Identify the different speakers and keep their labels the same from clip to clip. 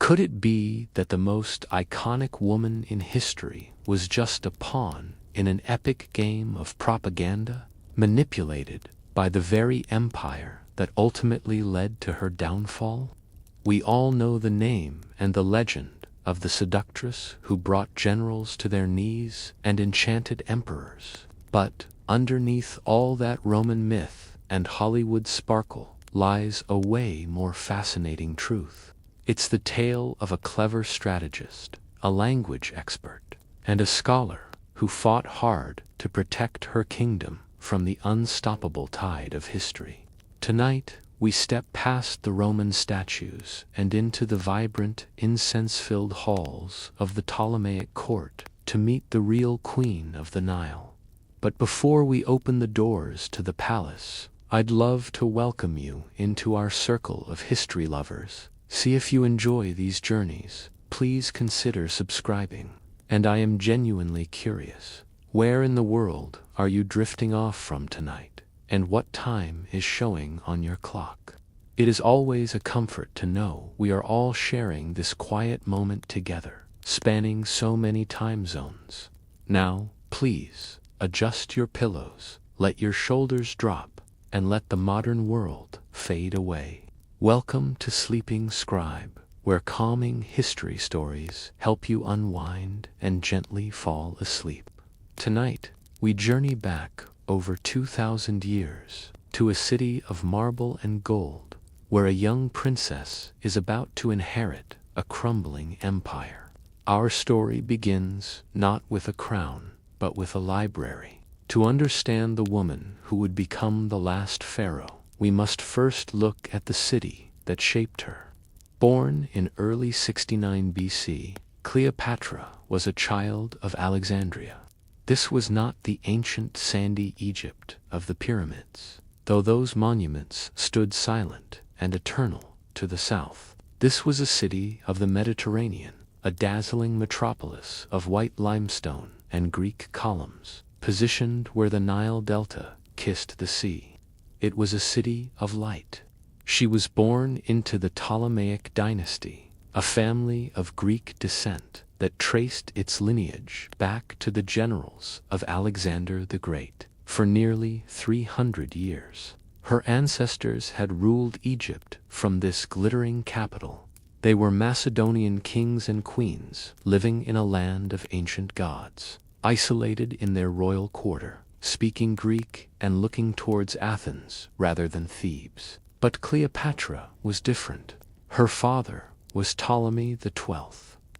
Speaker 1: Could it be that the most iconic woman in history was just a pawn in an epic game of propaganda, manipulated by the very empire that ultimately led to her downfall? We all know the name and the legend of the seductress who brought generals to their knees and enchanted emperors. But underneath all that Roman myth and Hollywood sparkle lies a way more fascinating truth. It's the tale of a clever strategist, a language expert, and a scholar who fought hard to protect her kingdom from the unstoppable tide of history. Tonight, we step past the Roman statues and into the vibrant, incense-filled halls of the Ptolemaic court to meet the real queen of the Nile. But before we open the doors to the palace, I'd love to welcome you into our circle of history lovers. See if you enjoy these journeys. Please consider subscribing. And I am genuinely curious, where in the world are you drifting off from tonight? And what time is showing on your clock? It is always a comfort to know we are all sharing this quiet moment together, spanning so many time zones. Now, please, adjust your pillows, let your shoulders drop, and let the modern world fade away. Welcome to Sleeping Scribe, where calming history stories help you unwind and gently fall asleep. Tonight, we journey back over 2,000 years to a city of marble and gold, where a young princess is about to inherit a crumbling empire. Our story begins not with a crown, but with a library. To understand the woman who would become the last pharaoh, we must first look at the city that shaped her. Born in early 69 BC, Cleopatra was a child of Alexandria. This was not the ancient sandy Egypt of the pyramids, though those monuments stood silent and eternal to the south. This was a city of the Mediterranean, a dazzling metropolis of white limestone and Greek columns, positioned where the Nile Delta kissed the sea. It was a city of light. She was born into the Ptolemaic dynasty, a family of Greek descent that traced its lineage back to the generals of Alexander the Great. For nearly 300 years, her ancestors had ruled Egypt from this glittering capital. They were Macedonian kings and queens living in a land of ancient gods, isolated in their royal quarter, speaking Greek and looking towards Athens rather than Thebes. But Cleopatra was different. Her father was Ptolemy XII,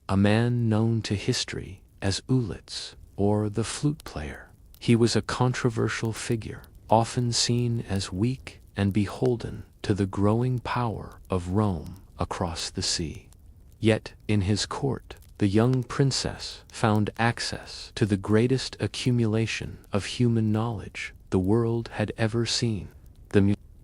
Speaker 1: a man known to history as Ulitz, or the flute player. He was a controversial figure, often seen as weak and beholden to the growing power of Rome across the sea. Yet, in his court, the young princess found access to the greatest accumulation of human knowledge the world had ever seen.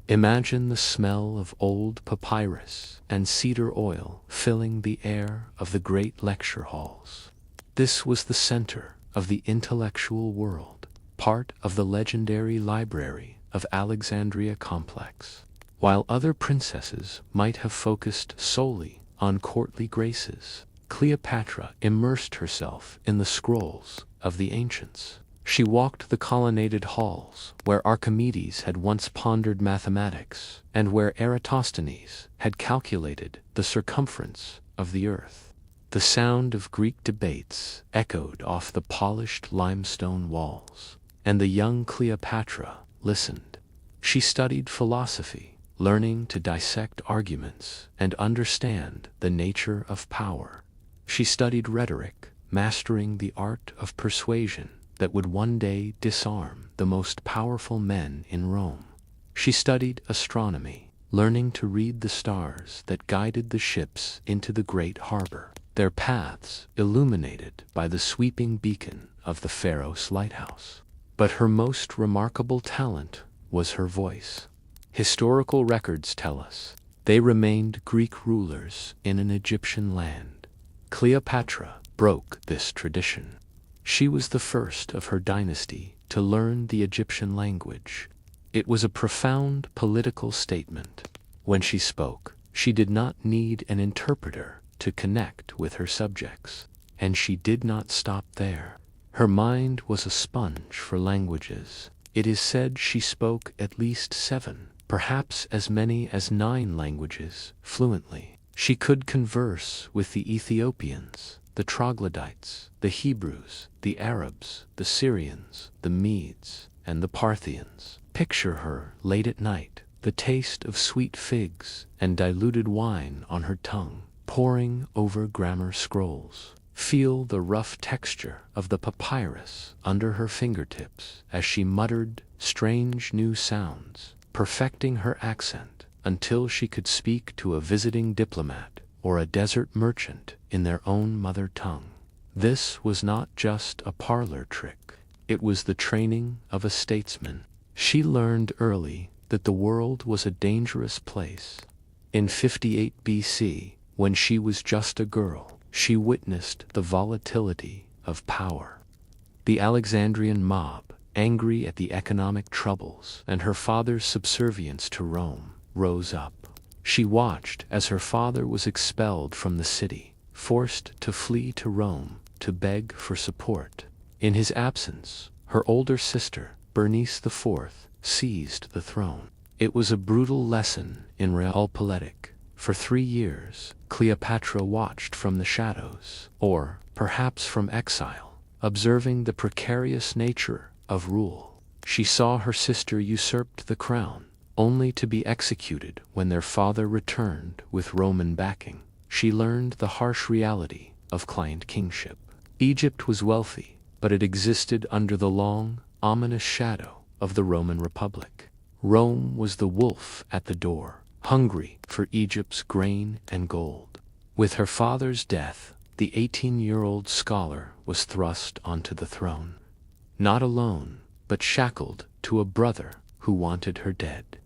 Speaker 1: Imagine the smell of old papyrus and cedar oil filling the air of the great lecture halls. This was the center of the intellectual world, part of the legendary library of Alexandria complex. While other princesses might have focused solely on courtly graces, Cleopatra immersed herself in the scrolls of the ancients. She walked the colonnaded halls where Archimedes had once pondered mathematics and where Eratosthenes had calculated the circumference of the earth. The sound of Greek debates echoed off the polished limestone walls, and the young Cleopatra listened. She studied philosophy, learning to dissect arguments and understand the nature of power. She studied rhetoric, mastering the art of persuasion that would one day disarm the most powerful men in Rome. She studied astronomy, learning to read the stars that guided the ships into the great harbor, their paths illuminated by the sweeping beacon of the Pharaoh's lighthouse. But her most remarkable talent was her voice. Historical records tell us they remained Greek rulers in an Egyptian land. Cleopatra broke this tradition. She was the first of her dynasty to learn the Egyptian language. It was a profound political statement. When she spoke, she did not need an interpreter to connect with her subjects. And she did not stop there. Her mind was a sponge for languages. It is said she spoke at least 7, perhaps as many as 9 languages, fluently. She could converse with the Ethiopians, the Troglodytes, the Hebrews, the Arabs, the Syrians, the Medes, and the Parthians. Picture her late at night, the taste of sweet figs and diluted wine on her tongue, poring over grammar scrolls. Feel the rough texture of the papyrus under her fingertips as she muttered strange new sounds, perfecting her accent until she could speak to a visiting diplomat or a desert merchant in their own mother tongue. This was not just a parlor trick. It was the training of a statesman. She learned early that the world was a dangerous place. In 58 BC, when she was just a girl, she witnessed the volatility of power. The Alexandrian mob, angry at the economic troubles and her father's subservience to Rome, rose up. She watched as her father was expelled from the city, forced to flee to Rome to beg for support. In his absence, her older sister, Bernice IV, seized the throne. It was a brutal lesson in realpolitik. For 3 years, Cleopatra watched from the shadows, or perhaps from exile, observing the precarious nature of rule. She saw her sister usurped the crown, only to be executed when their father returned with Roman backing. She learned the harsh reality of client kingship. Egypt was wealthy, but it existed under the long, ominous shadow of the Roman Republic. Rome was the wolf at the door, hungry for Egypt's grain and gold. With her father's death, the 18-year-old scholar was thrust onto the throne. Not alone, but shackled to a brother who wanted her dead.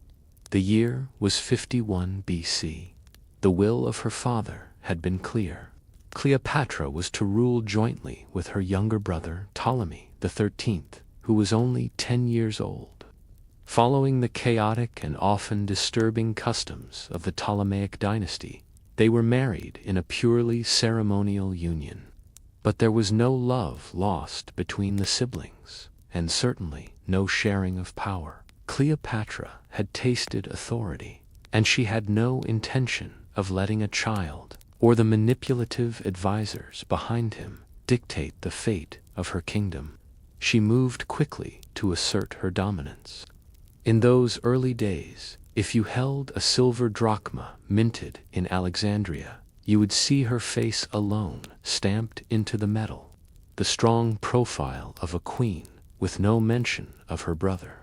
Speaker 1: The year was 51 BC. The will of her father had been clear. Cleopatra was to rule jointly with her younger brother Ptolemy XIII, who was only 10 years old. Following the chaotic and often disturbing customs of the Ptolemaic dynasty, they were married in a purely ceremonial union. But there was no love lost between the siblings, and certainly no sharing of power. Cleopatra had tasted authority, and she had no intention of letting a child, or the manipulative advisors behind him, dictate the fate of her kingdom. She moved quickly to assert her dominance. In those early days, if you held a silver drachma minted in Alexandria, you would see her face alone stamped into the metal, the strong profile of a queen with no mention of her brother.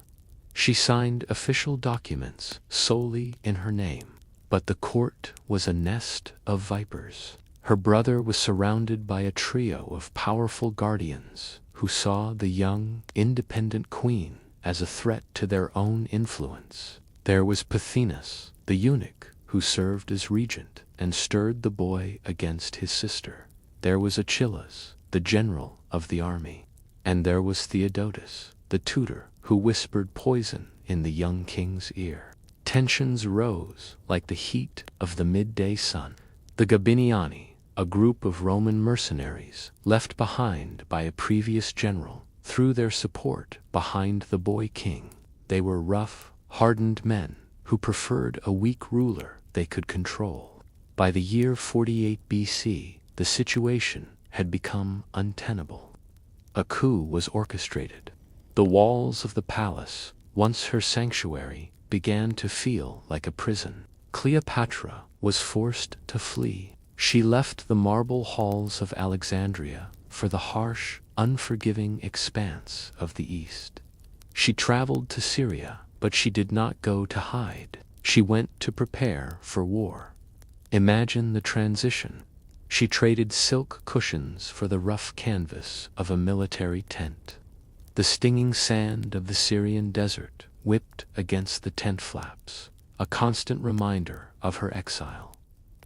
Speaker 1: She signed official documents solely in her name, but the court was a nest of vipers. Her brother was surrounded by a trio of powerful guardians who saw the young, independent queen as a threat to their own influence. There was Pothinus, the eunuch, who served as regent and stirred the boy against his sister. There was Achillas, the general of the army. And there was Theodotus, the tutor, who whispered poison in the young king's ear. Tensions rose like the heat of the midday sun. The Gabiniani, a group of Roman mercenaries left behind by a previous general, threw their support behind the boy king. They were rough, hardened men who preferred a weak ruler they could control. By the year 48 BC, the situation had become untenable. A coup was orchestrated. The walls of the palace, once her sanctuary, began to feel like a prison. Cleopatra was forced to flee. She left the marble halls of Alexandria for the harsh, unforgiving expanse of the East. She traveled to Syria, but she did not go to hide. She went to prepare for war. Imagine the transition. She traded silk cushions for the rough canvas of a military tent. The stinging sand of the Syrian desert whipped against the tent flaps, a constant reminder of her exile.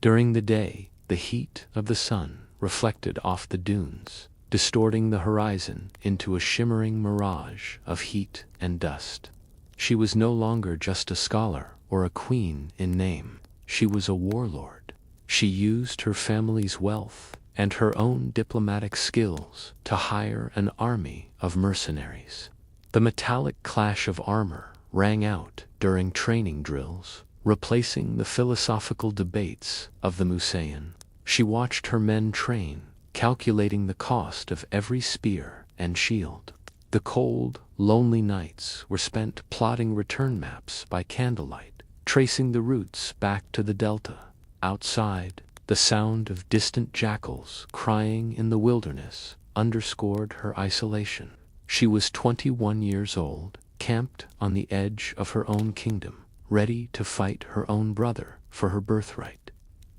Speaker 1: During the day, the heat of the sun reflected off the dunes, distorting the horizon into a shimmering mirage of heat and dust. She was no longer just a scholar or a queen in name. She was a warlord. She used her family's wealth and her own diplomatic skills to hire an army of mercenaries. The metallic clash of armor rang out during training drills, replacing the philosophical debates of the Musaean. She watched her men train, calculating the cost of every spear and shield. The cold, lonely nights were spent plotting return maps by candlelight, tracing the routes back to the delta. Outside, the sound of distant jackals crying in the wilderness underscored her isolation. She was 21 years old, camped on the edge of her own kingdom, ready to fight her own brother for her birthright.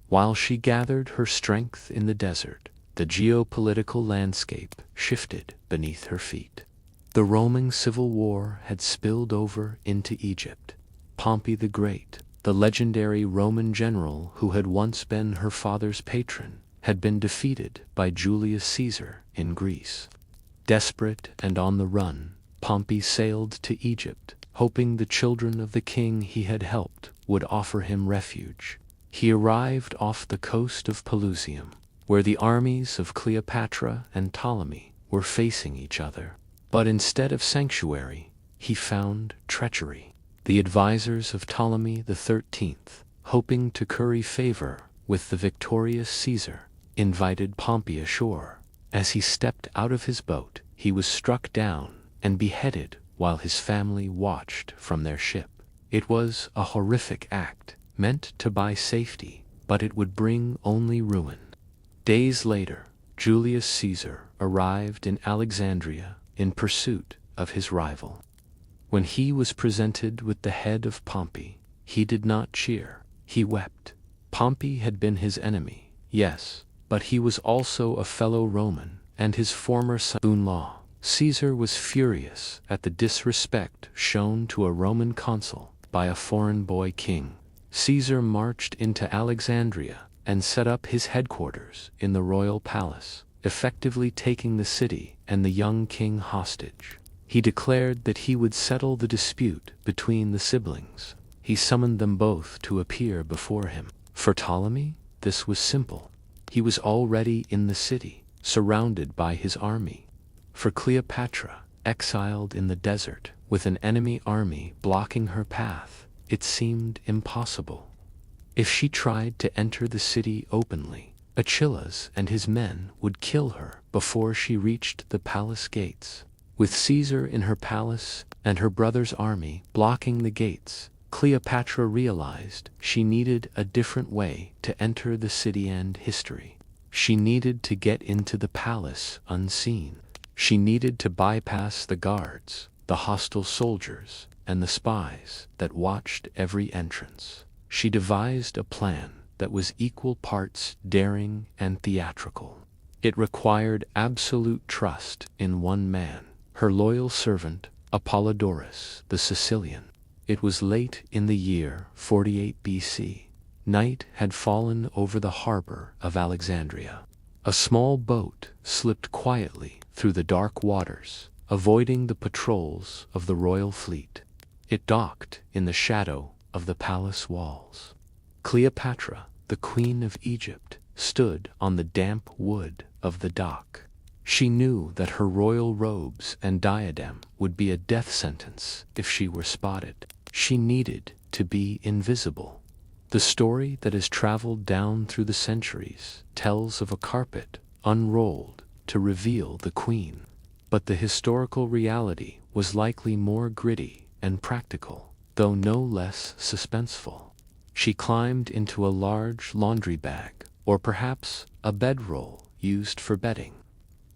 Speaker 1: While she gathered her strength in the desert, the geopolitical landscape shifted beneath her feet. The Roman civil war had spilled over into Egypt. Pompey the Great, the legendary Roman general who had once been her father's patron, had been defeated by Julius Caesar in Greece. Desperate and on the run, Pompey sailed to Egypt, hoping the children of the king he had helped would offer him refuge. He arrived off the coast of Pelusium, where the armies of Cleopatra and Ptolemy were facing each other. But instead of sanctuary, he found treachery. The advisors of Ptolemy XIII, hoping to curry favor with the victorious Caesar, invited Pompey ashore. As he stepped out of his boat, he was struck down and beheaded while his family watched from their ship. It was a horrific act, meant to buy safety, but it would bring only ruin. Days later, Julius Caesar arrived in Alexandria in pursuit of his rival. When he was presented with the head of Pompey, he did not cheer, he wept. Pompey had been his enemy, yes, but he was also a fellow Roman and his former son-in-law. Caesar was furious at the disrespect shown to a Roman consul by a foreign boy king. Caesar marched into Alexandria and set up his headquarters in the royal palace, effectively taking the city and the young king hostage. He declared that he would settle the dispute between the siblings. He summoned them both to appear before him. For Ptolemy, this was simple. He was already in the city, surrounded by his army. For Cleopatra, exiled in the desert, with an enemy army blocking her path, it seemed impossible. If she tried to enter the city openly, Achilles and his men would kill her before she reached the palace gates. With Caesar in her palace and her brother's army blocking the gates, Cleopatra realized she needed a different way to enter the city and history. She needed to get into the palace unseen. She needed to bypass the guards, the hostile soldiers, and the spies that watched every entrance. She devised a plan that was equal parts daring and theatrical. It required absolute trust in one man, her loyal servant, Apollodorus the Sicilian. It was late in the year 48 BC. Night had fallen over the harbor of Alexandria. A small boat slipped quietly through the dark waters, avoiding the patrols of the royal fleet. It docked in the shadow of the palace walls. Cleopatra, the queen of Egypt, stood on the damp wood of the dock. She knew that her royal robes and diadem would be a death sentence if she were spotted. She needed to be invisible. The story that has traveled down through the centuries tells of a carpet unrolled to reveal the queen. But the historical reality was likely more gritty and practical, though no less suspenseful. She climbed into a large laundry bag, or perhaps a bedroll used for bedding.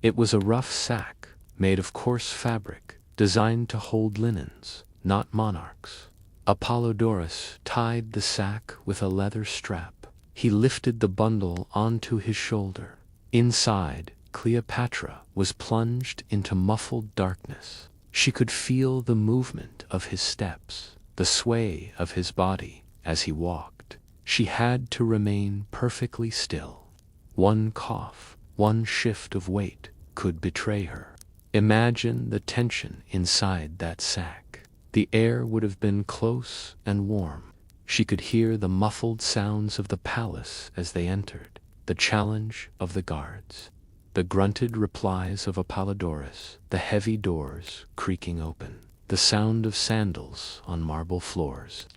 Speaker 1: It was a rough sack, made of coarse fabric, designed to hold linens, not monarchs. Apollodorus tied the sack with a leather strap. He lifted the bundle onto his shoulder. Inside, Cleopatra was plunged into muffled darkness. She could feel the movement of his steps, the sway of his body as he walked. She had to remain perfectly still. One cough, one shift of weight could betray her. Imagine the tension inside that sack. The air would have been close and warm. She could hear the muffled sounds of the palace as they entered, the challenge of the guards, the grunted replies of Apollodorus, the heavy doors creaking open, the sound of sandals on marble floors.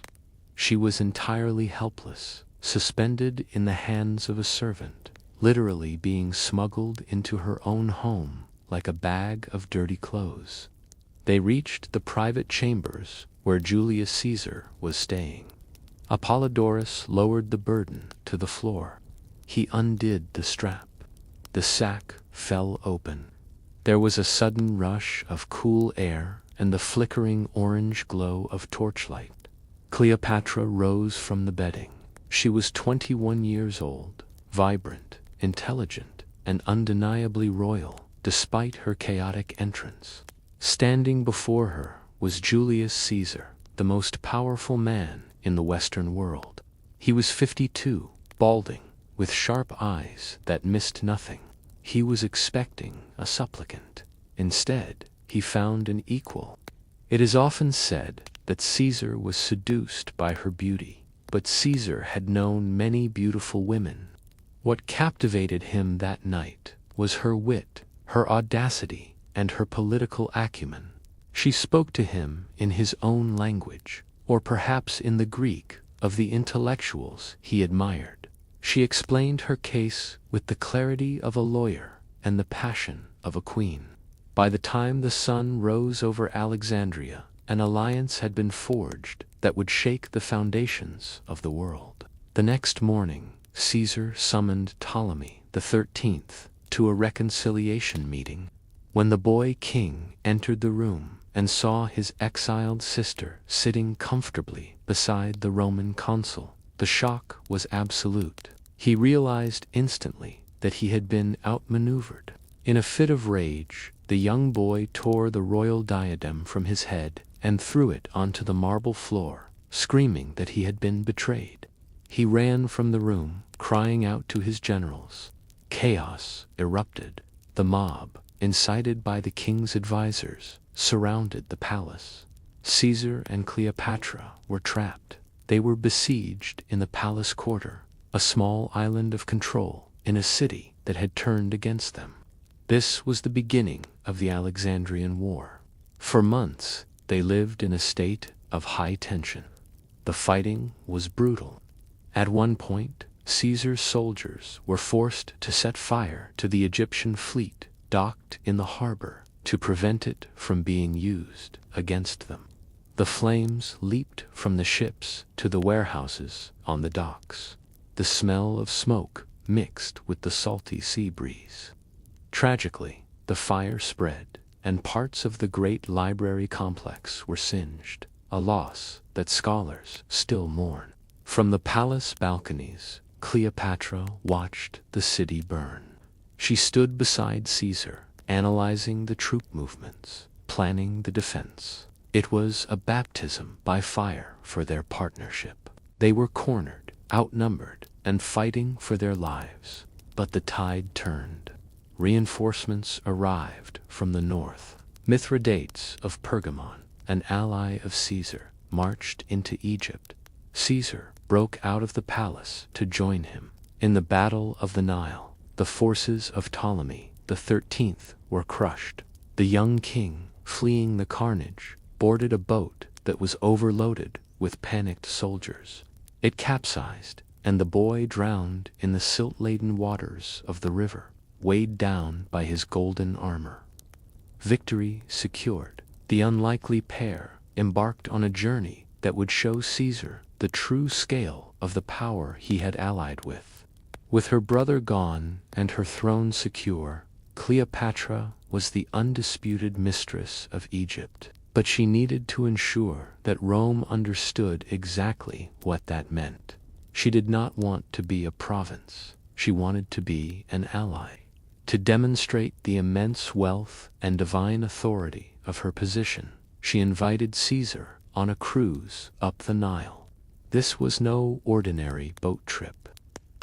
Speaker 1: She was entirely helpless, suspended in the hands of a servant, literally being smuggled into her own home like a bag of dirty clothes. They reached the private chambers where Julius Caesar was staying. Apollodorus lowered the burden to the floor. He undid the strap. The sack fell open. There was a sudden rush of cool air and the flickering orange glow of torchlight. Cleopatra rose from the bedding. She was 21 years old, vibrant, intelligent, and undeniably royal, despite her chaotic entrance. Standing before her was Julius Caesar, the most powerful man in the Western world. He was 52, balding, with sharp eyes that missed nothing. He was expecting a supplicant. Instead, he found an equal. It is often said that Caesar was seduced by her beauty, but Caesar had known many beautiful women. What captivated him that night was her wit, her audacity, and her political acumen. She spoke to him in his own language, or perhaps in the Greek of the intellectuals he admired. She explained her case with the clarity of a lawyer and the passion of a queen. By the time the sun rose over Alexandria, an alliance had been forged that would shake the foundations of the world. The next morning, Caesar summoned Ptolemy XIII to a reconciliation meeting. When the boy king entered the room and saw his exiled sister sitting comfortably beside the Roman consul, the shock was absolute. He realized instantly that he had been outmaneuvered. In a fit of rage, the young boy tore the royal diadem from his head and threw it onto the marble floor, screaming that he had been betrayed. He ran from the room, crying out to his generals. Chaos erupted. The mob, incited by the king's advisors, surrounded the palace. Caesar and Cleopatra were trapped. They were besieged in the palace quarter, a small island of control in a city that had turned against them. This was the beginning of the Alexandrian War. For months, they lived in a state of high tension. The fighting was brutal. At one point, Caesar's soldiers were forced to set fire to the Egyptian fleet docked in the harbor to prevent it from being used against them. The flames leaped from the ships to the warehouses on the docks. The smell of smoke mixed with the salty sea breeze. Tragically, the fire spread, and parts of the great library complex were singed, a loss that scholars still mourn. From the palace balconies, Cleopatra watched the city burn. She stood beside Caesar, analyzing the troop movements, planning the defense. It was a baptism by fire for their partnership. They were cornered, outnumbered, and fighting for their lives. But the tide turned. Reinforcements arrived from the north. Mithridates of Pergamon, an ally of Caesar, marched into Egypt. Caesar broke out of the palace to join him. In the Battle of the Nile, the forces of Ptolemy XIII were crushed. The young king, fleeing the carnage, boarded a boat that was overloaded with panicked soldiers. It capsized, and the boy drowned in the silt-laden waters of the river, weighed down by his golden armor. Victory secured, the unlikely pair embarked on a journey that would show Caesar the true scale of the power he had allied with. With her brother gone and her throne secure, Cleopatra was the undisputed mistress of Egypt. But she needed to ensure that Rome understood exactly what that meant. She did not want to be a province. She wanted to be an ally. To demonstrate the immense wealth and divine authority of her position, she invited Caesar on a cruise up the Nile. This was no ordinary boat trip.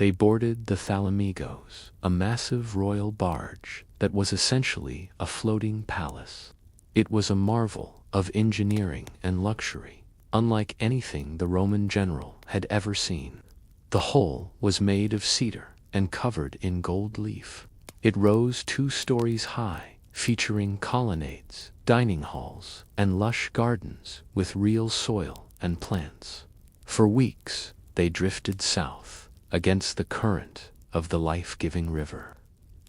Speaker 1: They boarded the Thalamigos, a massive royal barge that was essentially a floating palace. It was a marvel of engineering and luxury. unlike anything the Roman general had ever seen. The whole was made of cedar and covered in gold leaf. It rose 2 stories high, featuring colonnades, dining halls, and lush gardens with real soil and plants. For weeks, they drifted south, against the current of the life-giving river.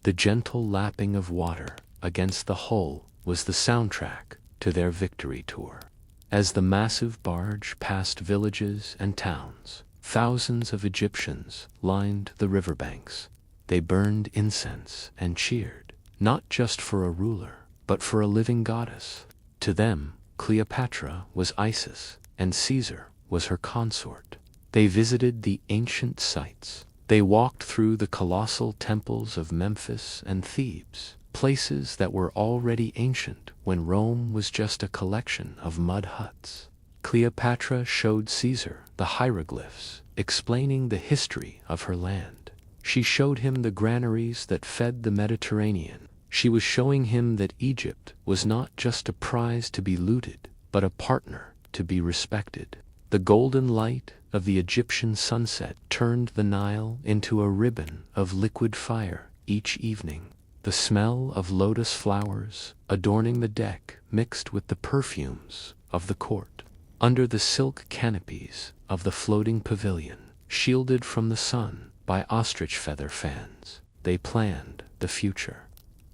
Speaker 1: The gentle lapping of water against the hull was the soundtrack to their victory tour. As the massive barge passed villages and towns, thousands of Egyptians lined the riverbanks. They burned incense and cheered, not just for a ruler, but for a living goddess. To them, Cleopatra was Isis, and Caesar was her consort. They visited the ancient sites. They walked through the colossal temples of Memphis and Thebes, places that were already ancient when Rome was just a collection of mud huts. Cleopatra showed Caesar the hieroglyphs, explaining the history of her land. She showed him the granaries that fed the Mediterranean. She was showing him that Egypt was not just a prize to be looted, but a partner to be respected. The golden light of the Egyptian sunset turned the Nile into a ribbon of liquid fire each evening. The smell of lotus flowers adorning the deck mixed with the perfumes of the court. Under the silk canopies of the floating pavilion, shielded from the sun by ostrich feather fans, they planned the future.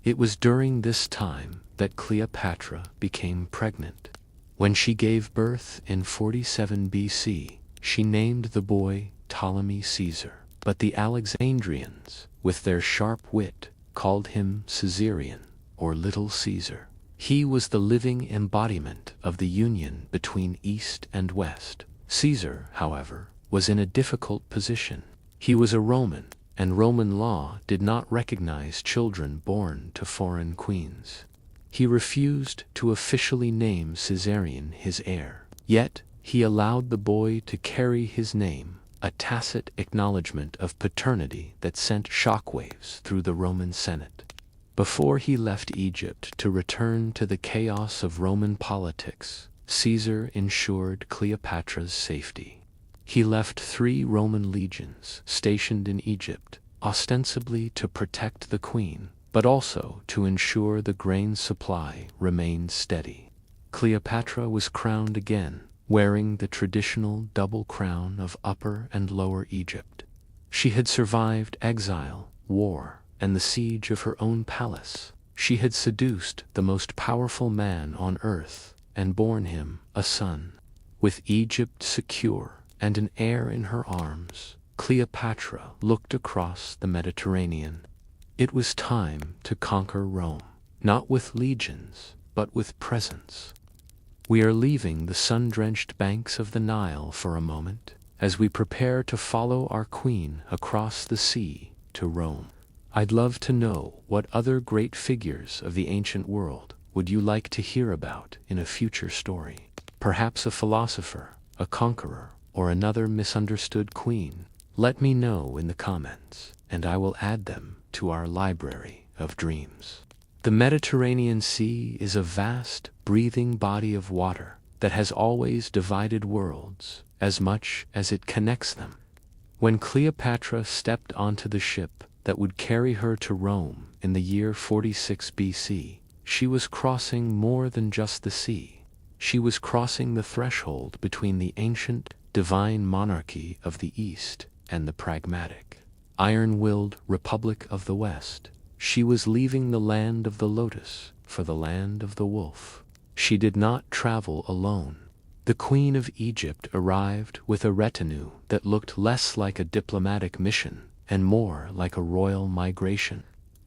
Speaker 1: It was during this time that Cleopatra became pregnant. When she gave birth in 47 BC, she named the boy Ptolemy Caesar, but the Alexandrians, with their sharp wit, called him Caesarion, or Little Caesar. He was the living embodiment of the union between East and West. Caesar, however, was in a difficult position. He was a Roman, and Roman law did not recognize children born to foreign queens. He refused to officially name Caesarion his heir. Yet, he allowed the boy to carry his name, a tacit acknowledgement of paternity that sent shockwaves through the Roman Senate. Before he left Egypt to return to the chaos of Roman politics, Caesar ensured Cleopatra's safety. He left 3 Roman legions stationed in Egypt, ostensibly to protect the queen, but also to ensure the grain supply remained steady. Cleopatra was crowned again, wearing the traditional double crown of Upper and Lower Egypt. She had survived exile, war, and the siege of her own palace. She had seduced the most powerful man on earth and borne him a son. With Egypt secure and an heir in her arms, Cleopatra looked across the Mediterranean. It was time to conquer Rome, not with legions, but with presence. We are leaving the sun-drenched banks of the Nile for a moment, as we prepare to follow our queen across the sea to Rome. I'd love to know what other great figures of the ancient world would you like to hear about in a future story. Perhaps a philosopher, a conqueror, or another misunderstood queen. Let me know in the comments, and I will add them to our library of dreams. The Mediterranean Sea is a vast, breathing body of water that has always divided worlds as much as it connects them. When Cleopatra stepped onto the ship that would carry her to Rome in the year 46 BC, she was crossing more than just the sea. She was crossing the threshold between the ancient, divine monarchy of the East and the pragmatic, iron-willed Republic of the West. She was leaving the land of the lotus for the land of the wolf. She did not travel alone. The Queen of Egypt arrived with a retinue that looked less like a diplomatic mission and more like a royal migration.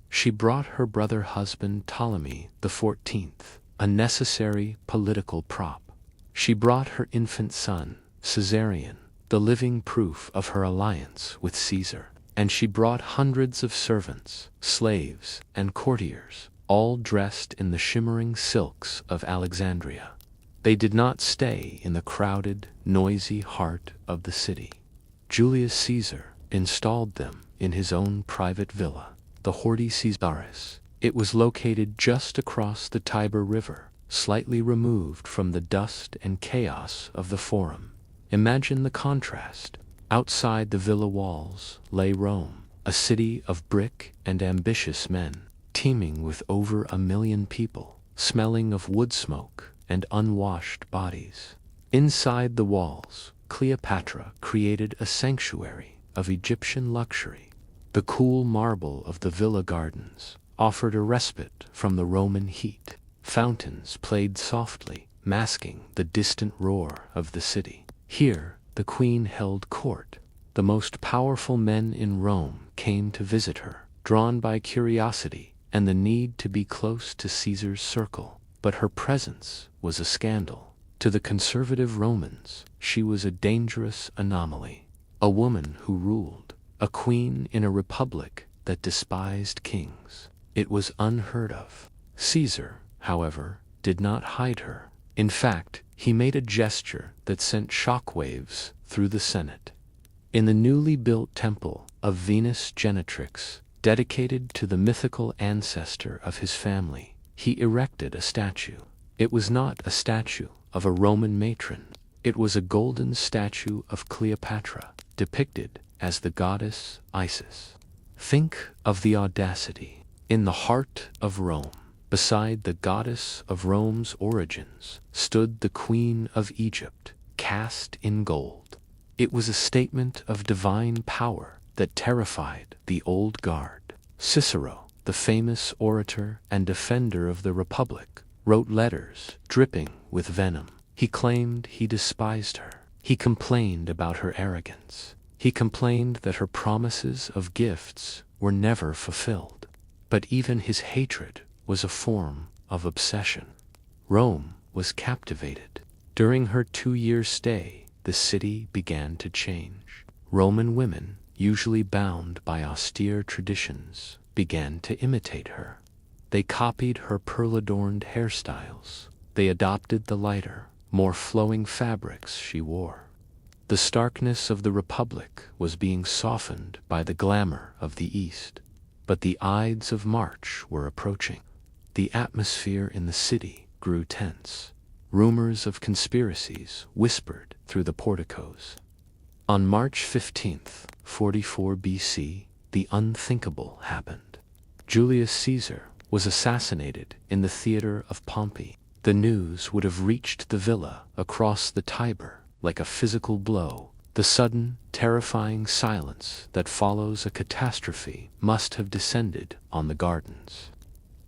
Speaker 1: She brought her brother husband Ptolemy XIV, a necessary political prop. She brought her infant son, Caesarion, the living proof of her alliance with Caesar. And she brought hundreds of servants, slaves, and courtiers, all dressed in the shimmering silks of Alexandria. They did not stay in the crowded, noisy heart of the city. Julius Caesar installed them in his own private villa, the Horti Caesaris. It was located just across the Tiber River, slightly removed from the dust and chaos of the Forum. Imagine the contrast. Outside the villa walls lay Rome, a city of brick and ambitious men, teeming with over 1 million people, smelling of wood smoke and unwashed bodies. Inside the walls, Cleopatra created a sanctuary of Egyptian luxury. The cool marble of the villa gardens offered a respite from the Roman heat. Fountains played softly, masking the distant roar of the city. Here, the queen held court. The most powerful men in Rome came to visit her, drawn by curiosity and the need to be close to Caesar's circle. But her presence was a scandal. To the conservative Romans, she was a dangerous anomaly. A woman who ruled, a queen in a republic that despised kings. It was unheard of. Caesar, however, did not hide her. In fact, he made a gesture that sent shockwaves through the Senate. In the newly built temple of Venus Genetrix, dedicated to the mythical ancestor of his family, he erected a statue. It was not a statue of a Roman matron. It was a golden statue of Cleopatra, depicted as the goddess Isis. Think of the audacity. In the heart of Rome, beside the goddess of Rome's origins, stood the Queen of Egypt, cast in gold. It was a statement of divine power that terrified the old guard. Cicero, the famous orator and defender of the Republic, wrote letters dripping with venom. He claimed he despised her. He complained about her arrogance. He complained that her promises of gifts were never fulfilled. But even his hatred was a form of obsession. Rome was captivated. During her 2-year stay, the city began to change. Roman women, usually bound by austere traditions, began to imitate her. They copied her pearl-adorned hairstyles. They adopted the lighter, more flowing fabrics she wore. The starkness of the Republic was being softened by the glamour of the East. But the Ides of March were approaching. The atmosphere in the city grew tense. Rumors of conspiracies whispered through the porticos. On March 15th, 44 BC, the unthinkable happened. Julius Caesar was assassinated in the theater of Pompey. The news would have reached the villa across the Tiber like a physical blow. The sudden, terrifying silence that follows a catastrophe must have descended on the gardens.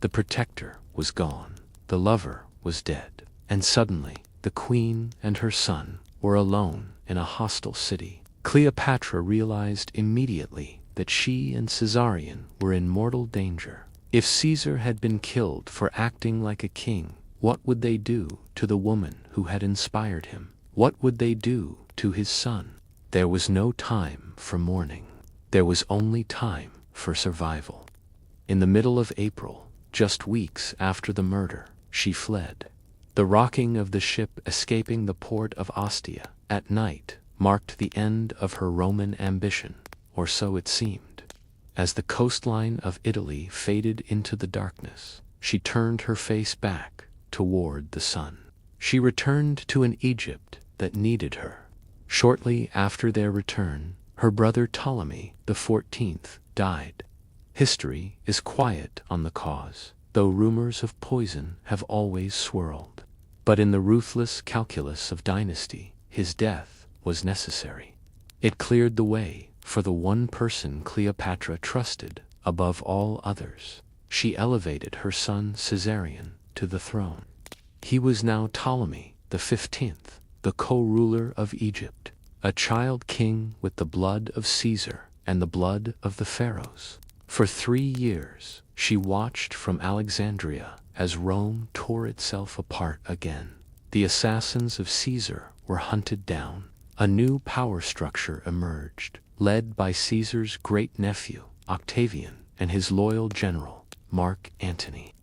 Speaker 1: The protector was gone, the lover was dead, and suddenly the queen and her son were alone in a hostile city. Cleopatra realized immediately that she and Caesarion were in mortal danger. If Caesar had been killed for acting like a king, what would they do to the woman who had inspired him? What would they do to his son? There was no time for mourning. There was only time for survival. In the middle of April, just weeks after the murder, she fled. The rocking of the ship escaping the port of Ostia at night marked the end of her Roman ambition, or so it seemed. As the coastline of Italy faded into the darkness, she turned her face back toward the sun. She returned to an Egypt that needed her. Shortly after their return, her brother Ptolemy XIV died. History is quiet on the cause, though rumors of poison have always swirled. But in the ruthless calculus of dynasty, his death was necessary. It cleared the way for the one person Cleopatra trusted above all others. She elevated her son Caesarion to the throne. He was now Ptolemy XV, the co-ruler of Egypt, a child king with the blood of Caesar and the blood of the pharaohs. For 3 years, she watched from Alexandria as Rome tore itself apart again. The assassins of Caesar were hunted down. A new power structure emerged, led by Caesar's great-nephew, Octavian, and his loyal general, Mark Antony.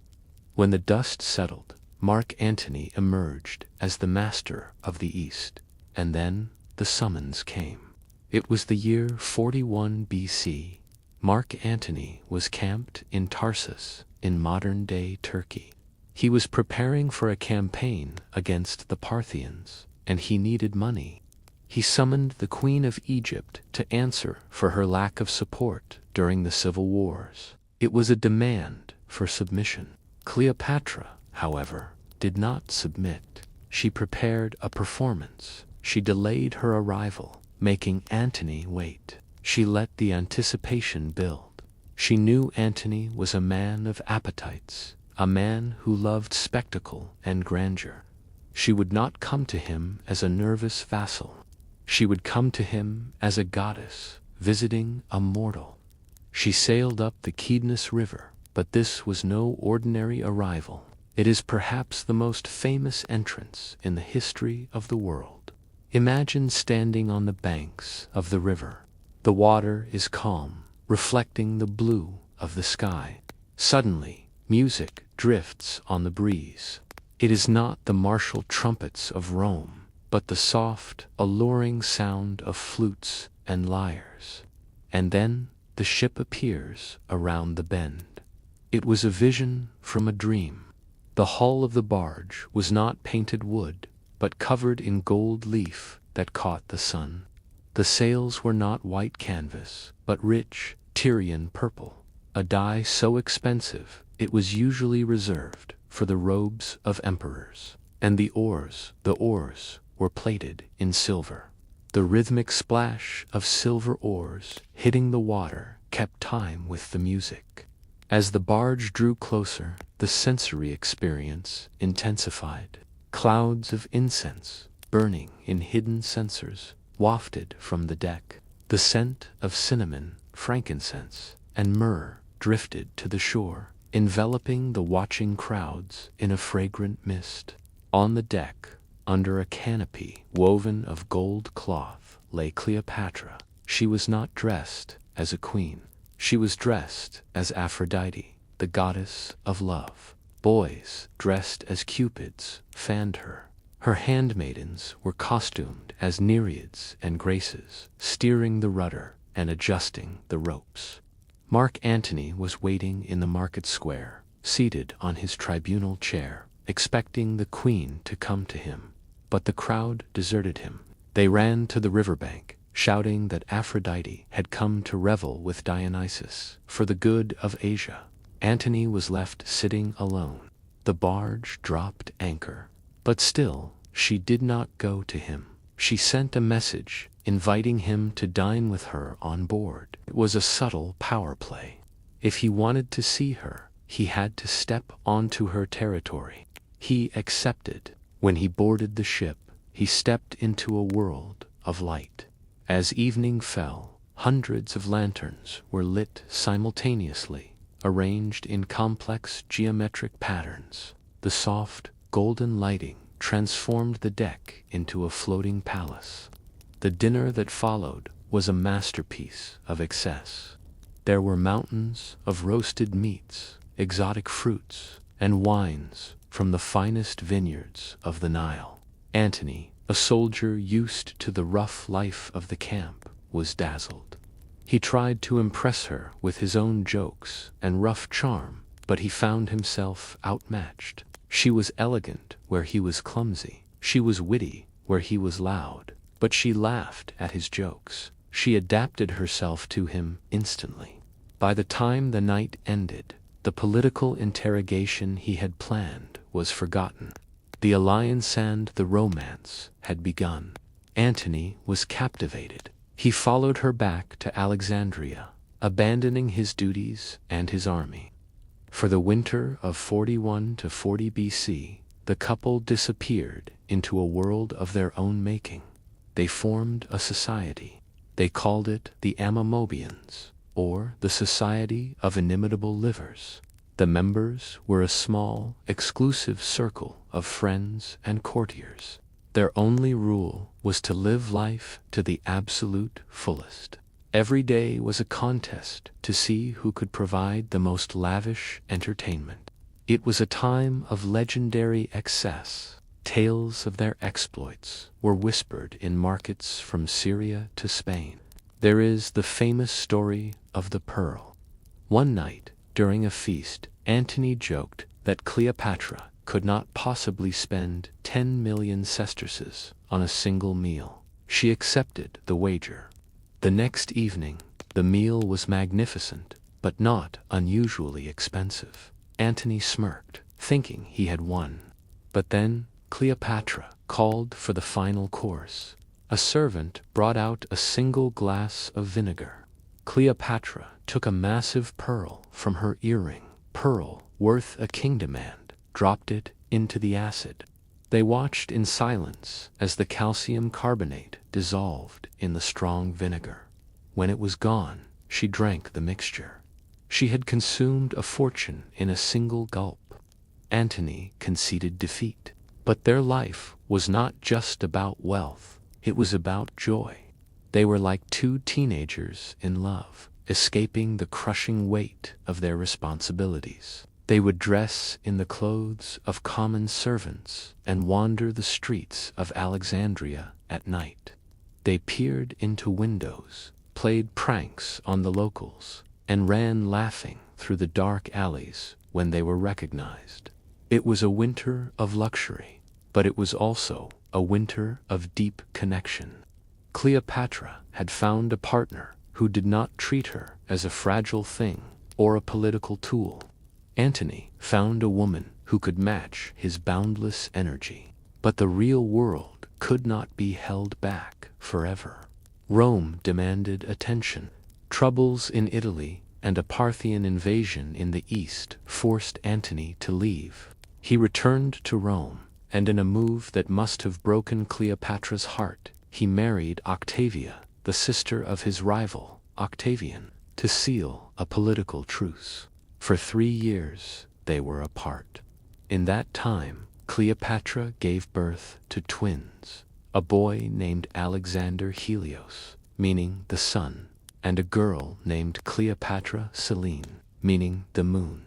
Speaker 1: When the dust settled, Mark Antony emerged as the master of the East, and then the summons came. It was the year 41 BC. Mark Antony was camped in Tarsus, in modern-day Turkey. He was preparing for a campaign against the Parthians, and he needed money. He summoned the Queen of Egypt to answer for her lack of support during the civil wars. It was a demand for submission. Cleopatra, however, did not submit. She prepared a performance. She delayed her arrival, making Antony wait. She let the anticipation build. She knew Antony was a man of appetites, a man who loved spectacle and grandeur. She would not come to him as a nervous vassal. She would come to him as a goddess visiting a mortal. She sailed up the Cydnus River, but this was no ordinary arrival. It is perhaps the most famous entrance in the history of the world. Imagine standing on the banks of the river. The water is calm, reflecting the blue of the sky. Suddenly, music drifts on the breeze. It is not the martial trumpets of Rome, but the soft, alluring sound of flutes and lyres. And then the ship appears around the bend. It was a vision from a dream. The hull of the barge was not painted wood, but covered in gold leaf that caught the sun. The sails were not white canvas, but rich Tyrian purple, a dye so expensive it was usually reserved for the robes of emperors. And the oars were plated in silver. The rhythmic splash of silver oars hitting the water kept time with the music. As the barge drew closer, the sensory experience intensified. Clouds of incense, burning in hidden censers, wafted from the deck. The scent of cinnamon, frankincense, and myrrh drifted to the shore, enveloping the watching crowds in a fragrant mist. On the deck, under a canopy woven of gold cloth, lay Cleopatra. She was not dressed as a queen. She was dressed as Aphrodite, the goddess of love. Boys, dressed as cupids, fanned her. Her handmaidens were costumed as nereids and graces, steering the rudder and adjusting the ropes. Mark Antony was waiting in the market square, seated on his tribunal chair, expecting the queen to come to him. But the crowd deserted him. They ran to the riverbank, shouting that Aphrodite had come to revel with Dionysus for the good of Asia. Antony was left sitting alone. The barge dropped anchor. But still, she did not go to him. She sent a message, inviting him to dine with her on board. It was a subtle power play. If he wanted to see her, he had to step onto her territory. He accepted. When he boarded the ship, he stepped into a world of light. As evening fell, hundreds of lanterns were lit simultaneously, arranged in complex geometric patterns. The soft, golden lighting transformed the deck into a floating palace. The dinner that followed was a masterpiece of excess. There were mountains of roasted meats, exotic fruits, and wines from the finest vineyards of the Nile. Antony, a soldier used to the rough life of the camp, was dazzled. He tried to impress her with his own jokes and rough charm, but he found himself outmatched. She was elegant where he was clumsy. She was witty where he was loud. But she laughed at his jokes. She adapted herself to him instantly. By the time the night ended, the political interrogation he had planned was forgotten. The alliance and the romance had begun. Antony was captivated. He followed her back to Alexandria, abandoning his duties and his army. For the winter of 41 to 40 BC, the couple disappeared into a world of their own making. They formed a society. They called it the Ammomobians, or the Society of Inimitable Livers. The members were a small, exclusive circle of friends and courtiers. Their only rule was to live life to the absolute fullest. Every day was a contest to see who could provide the most lavish entertainment. It was a time of legendary excess. Tales of their exploits were whispered in markets from Syria to Spain. There is the famous story of the pearl. One night, during a feast, Antony joked that Cleopatra could not possibly spend 10 million sesterces on a single meal. She accepted the wager. The next evening, the meal was magnificent, but not unusually expensive. Antony smirked, thinking he had won. But then Cleopatra called for the final course. A servant brought out a single glass of vinegar. Cleopatra took a massive pearl from her earring, pearl worth a kingdom, and dropped it into the acid. They watched in silence as the calcium carbonate dissolved in the strong vinegar. When it was gone, she drank the mixture. She had consumed a fortune in a single gulp. Antony conceded defeat. But their life was not just about wealth, it was about joy. They were like two teenagers in love, escaping the crushing weight of their responsibilities. They would dress in the clothes of common servants and wander the streets of Alexandria at night. They peered into windows, played pranks on the locals, and ran laughing through the dark alleys when they were recognized. It was a winter of luxury, but it was also a winter of deep connection. Cleopatra had found a partner who did not treat her as a fragile thing or a political tool. Antony found a woman who could match his boundless energy. But the real world could not be held back forever. Rome demanded attention. Troubles in Italy and a Parthian invasion in the east forced Antony to leave. He returned to Rome, and in a move that must have broken Cleopatra's heart, he married Octavia, the sister of his rival, Octavian, to seal a political truce. For 3 years they were apart. In that time, Cleopatra gave birth to twins, a boy named Alexander Helios, meaning the sun, and a girl named Cleopatra Selene, meaning the moon.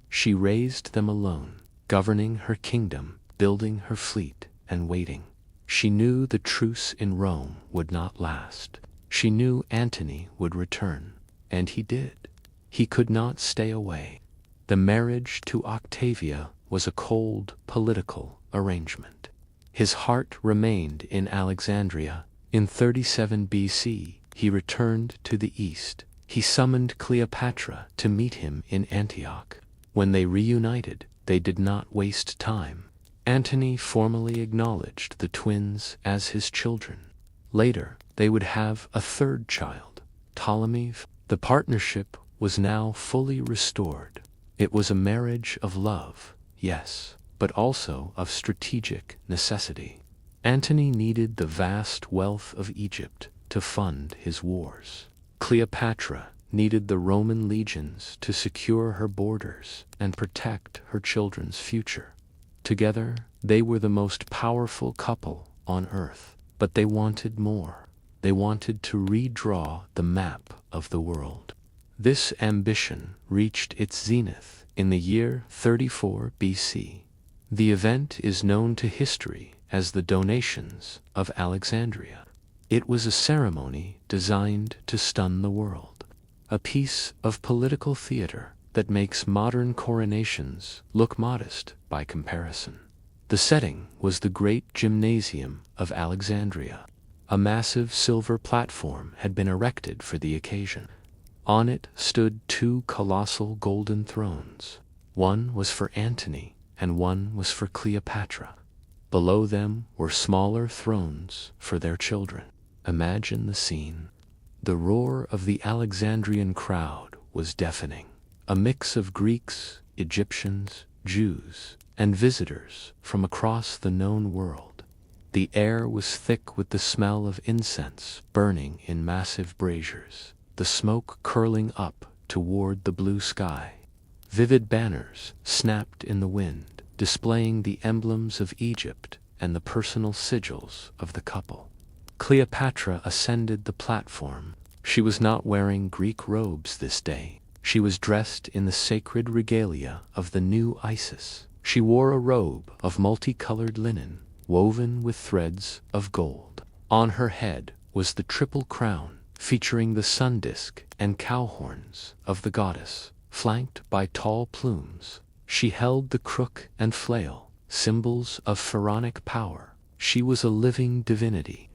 Speaker 1: She raised them alone, governing her kingdom, building her fleet, and waiting. She knew the truce in Rome would not last. She knew Antony would return, and he did. He could not stay away. The marriage to Octavia was a cold political arrangement. His heart remained in Alexandria. In 37 BC, he returned to the east. He summoned Cleopatra to meet him in Antioch. When they reunited, they did not waste time. Antony formally acknowledged the twins as his children. Later, they would have a third child, Ptolemy. The partnership was now fully restored. It was a marriage of love, yes, but also of strategic necessity. Antony needed the vast wealth of Egypt to fund his wars. Cleopatra needed the Roman legions to secure her borders and protect her children's future. Together, they were the most powerful couple on earth, but they wanted more. They wanted to redraw the map of the world. This ambition reached its zenith in the year 34 BC. The event is known to history as the Donations of Alexandria. It was a ceremony designed to stun the world, a piece of political theater that makes modern coronations look modest by comparison. The setting was the great gymnasium of Alexandria. A massive silver platform had been erected for the occasion. On it stood 2 colossal golden thrones. One was for Antony, and one was for Cleopatra. Below them were smaller thrones for their children. Imagine the scene. The roar of the Alexandrian crowd was deafening. A mix of Greeks, Egyptians, Jews, and visitors from across the known world. The air was thick with the smell of incense burning in massive braziers, the smoke curling up toward the blue sky. Vivid banners snapped in the wind, displaying the emblems of Egypt and the personal sigils of the couple. Cleopatra ascended the platform. She was not wearing Greek robes this day. She was dressed in the sacred regalia of the new Isis. She wore a robe of multicolored linen, woven with threads of gold. On her head was the triple crown, featuring the sun disk and cow horns of the goddess, flanked by tall plumes. She held the crook and flail, symbols of pharaonic power. She was a living divinity.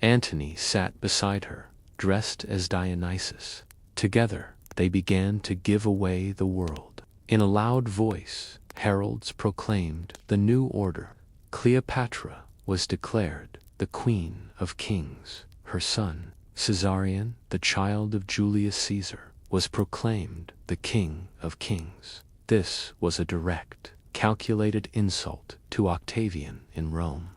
Speaker 1: Antony sat beside her, dressed as Dionysus. Together, they began to give away the world. In a loud voice, heralds proclaimed the new order. Cleopatra was declared the Queen of Kings. Her son, Caesarion, the child of Julius Caesar, was proclaimed the King of Kings. This was a direct, calculated insult to Octavian in Rome.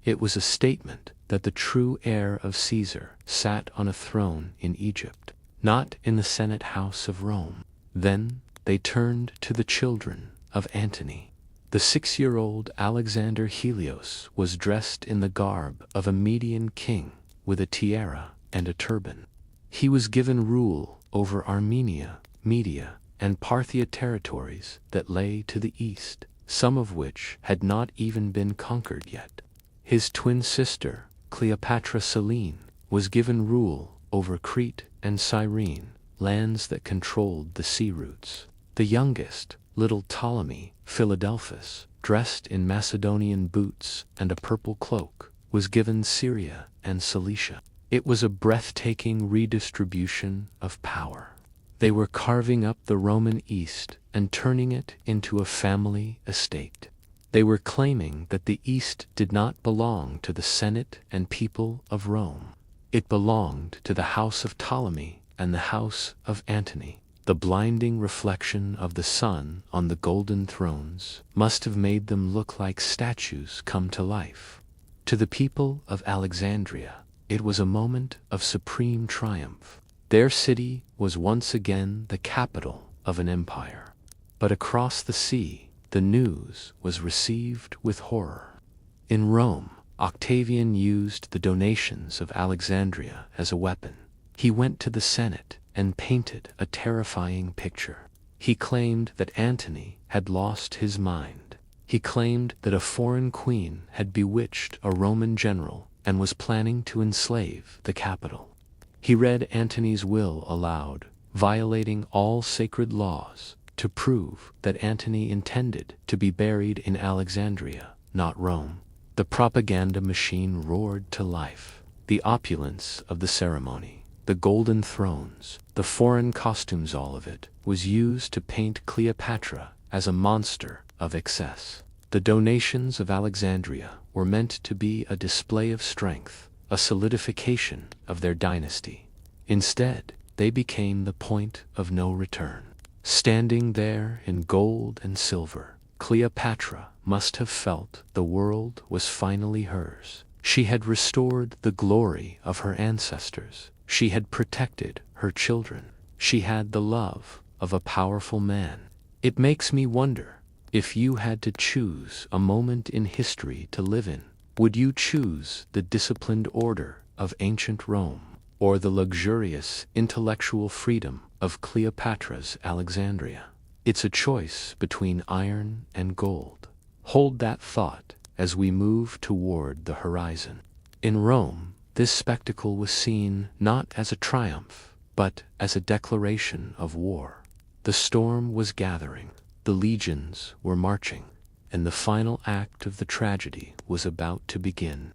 Speaker 1: It was a statement that the true heir of Caesar sat on a throne in Egypt, not in the Senate house of Rome. Then they turned to the children of Antony. The 6-year-old Alexander Helios was dressed in the garb of a Median king with a tiara and a turban. He was given rule over Armenia, Media, and Parthia territories that lay to the east, some of which had not even been conquered yet. His twin sister, Cleopatra Selene, was given rule over Crete and Cyrene, lands that controlled the sea routes. The youngest, little Ptolemy Philadelphus, dressed in Macedonian boots and a purple cloak, was given Syria and Cilicia. It was a breathtaking redistribution of power. They were carving up the Roman East and turning it into a family estate. They were claiming that the East did not belong to the Senate and people of Rome. It belonged to the house of Ptolemy and the house of Antony. The blinding reflection of the sun on the golden thrones must have made them look like statues come to life. To the people of Alexandria, it was a moment of supreme triumph. Their city was once again the capital of an empire. But across the sea, the news was received with horror. In Rome, Octavian used the donations of Alexandria as a weapon. He went to the Senate and painted a terrifying picture. He claimed that Antony had lost his mind. He claimed that a foreign queen had bewitched a Roman general and was planning to enslave the capital. He read Antony's will aloud, violating all sacred laws, to prove that Antony intended to be buried in Alexandria, not Rome. The propaganda machine roared to life. The opulence of the ceremony, the golden thrones, the foreign costumes, all of it was used to paint Cleopatra as a monster of excess. The donations of Alexandria were meant to be a display of strength, a solidification of their dynasty. Instead, they became the point of no return. Standing there in gold and silver, Cleopatra must have felt the world was finally hers. She had restored the glory of her ancestors. She had protected her children. She had the love of a powerful man. It makes me wonder, if you had to choose a moment in history to live in, would you choose the disciplined order of ancient Rome, or the luxurious intellectual freedom of Cleopatra's Alexandria? It's a choice between iron and gold. Hold that thought as we move toward the horizon. In Rome, this spectacle was seen not as a triumph, but as a declaration of war. The storm was gathering, the legions were marching, and the final act of the tragedy was about to begin.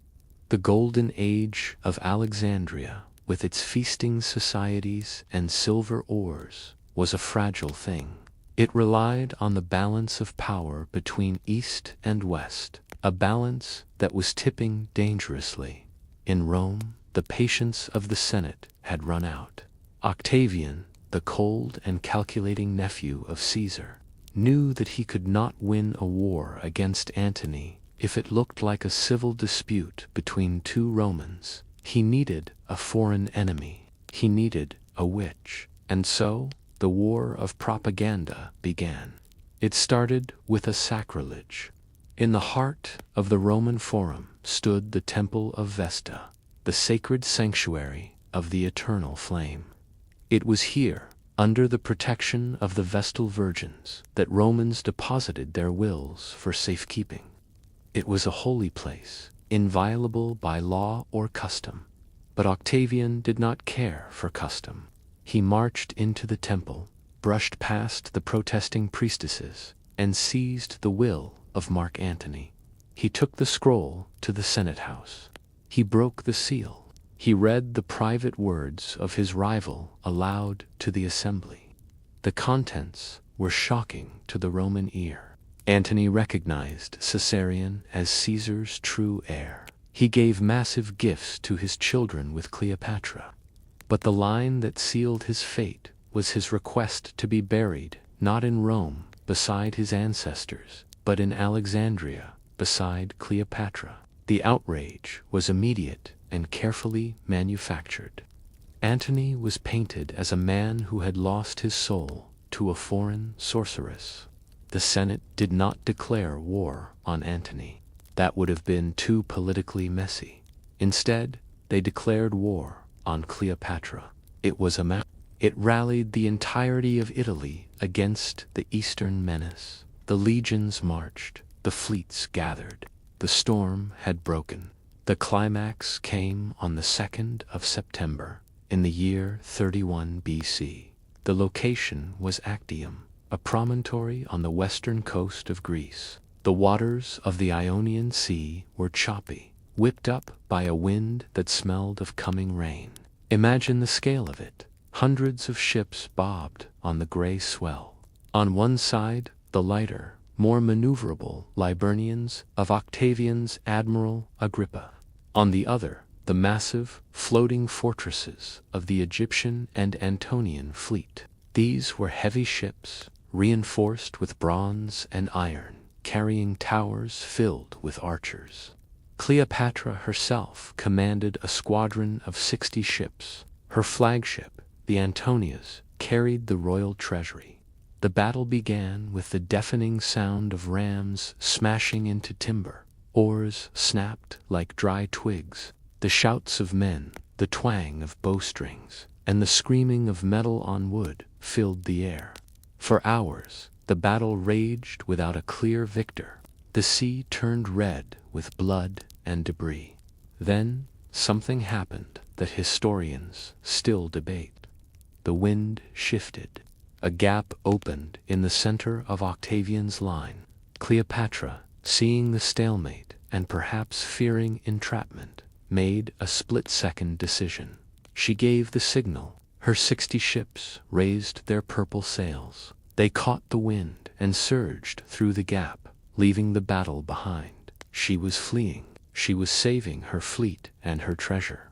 Speaker 1: The golden age of Alexandria, with its feasting societies and silver oars, was a fragile thing. It relied on the balance of power between East and West, a balance that was tipping dangerously. In Rome, the patience of the Senate had run out. Octavian, the cold and calculating nephew of Caesar, knew that he could not win a war against Antony if it looked like a civil dispute between two Romans. He needed a foreign enemy. He needed a witch. And so, the war of propaganda began. It started with a sacrilege. In the heart of the Roman Forum stood the Temple of Vesta, the sacred sanctuary of the eternal flame. It was here, under the protection of the Vestal Virgins, that Romans deposited their wills for safekeeping. It was a holy place, inviolable by law or custom. But Octavian did not care for custom. He marched into the temple, brushed past the protesting priestesses, and seized the will of Mark Antony. He took the scroll to the Senate House. He broke the seal. He read the private words of his rival aloud to the assembly. The contents were shocking to the Roman ear. Antony recognized Caesarion as Caesar's true heir. He gave massive gifts to his children with Cleopatra. But the line that sealed his fate was his request to be buried, not in Rome, beside his ancestors, but in Alexandria, beside Cleopatra. The outrage was immediate and carefully manufactured. Antony was painted as a man who had lost his soul to a foreign sorceress. The Senate did not declare war on Antony. That would have been too politically messy. Instead, they declared war on Cleopatra. It was a massacre. It rallied the entirety of Italy against the Eastern menace. The legions marched, the fleets gathered. The storm had broken. The climax came on the 2nd of September, in the year 31 BC. The location was Actium, a promontory on the western coast of Greece. The waters of the Ionian Sea were choppy, whipped up by a wind that smelled of coming rain. Imagine the scale of it. Hundreds of ships bobbed on the gray swell. On one side, the lighter, more maneuverable Liburnians of Octavian's Admiral Agrippa. On the other, the massive, floating fortresses of the Egyptian and Antonian fleet. These were heavy ships, reinforced with bronze and iron, carrying towers filled with archers. Cleopatra herself commanded a squadron of 60 ships. Her flagship, the Antonias, carried the royal treasury. The battle began with the deafening sound of rams smashing into timber. Oars snapped like dry twigs. The shouts of men, the twang of bowstrings, and the screaming of metal on wood filled the air. For hours, the battle raged without a clear victor. The sea turned red with blood and debris. Then, something happened that historians still debate. The wind shifted. A gap opened in the center of Octavian's line. Cleopatra, seeing the stalemate and perhaps fearing entrapment, made a split-second decision. She gave the signal. Her 60 ships raised their purple sails. They caught the wind and surged through the gap, leaving the battle behind. She was fleeing. She was saving her fleet and her treasure.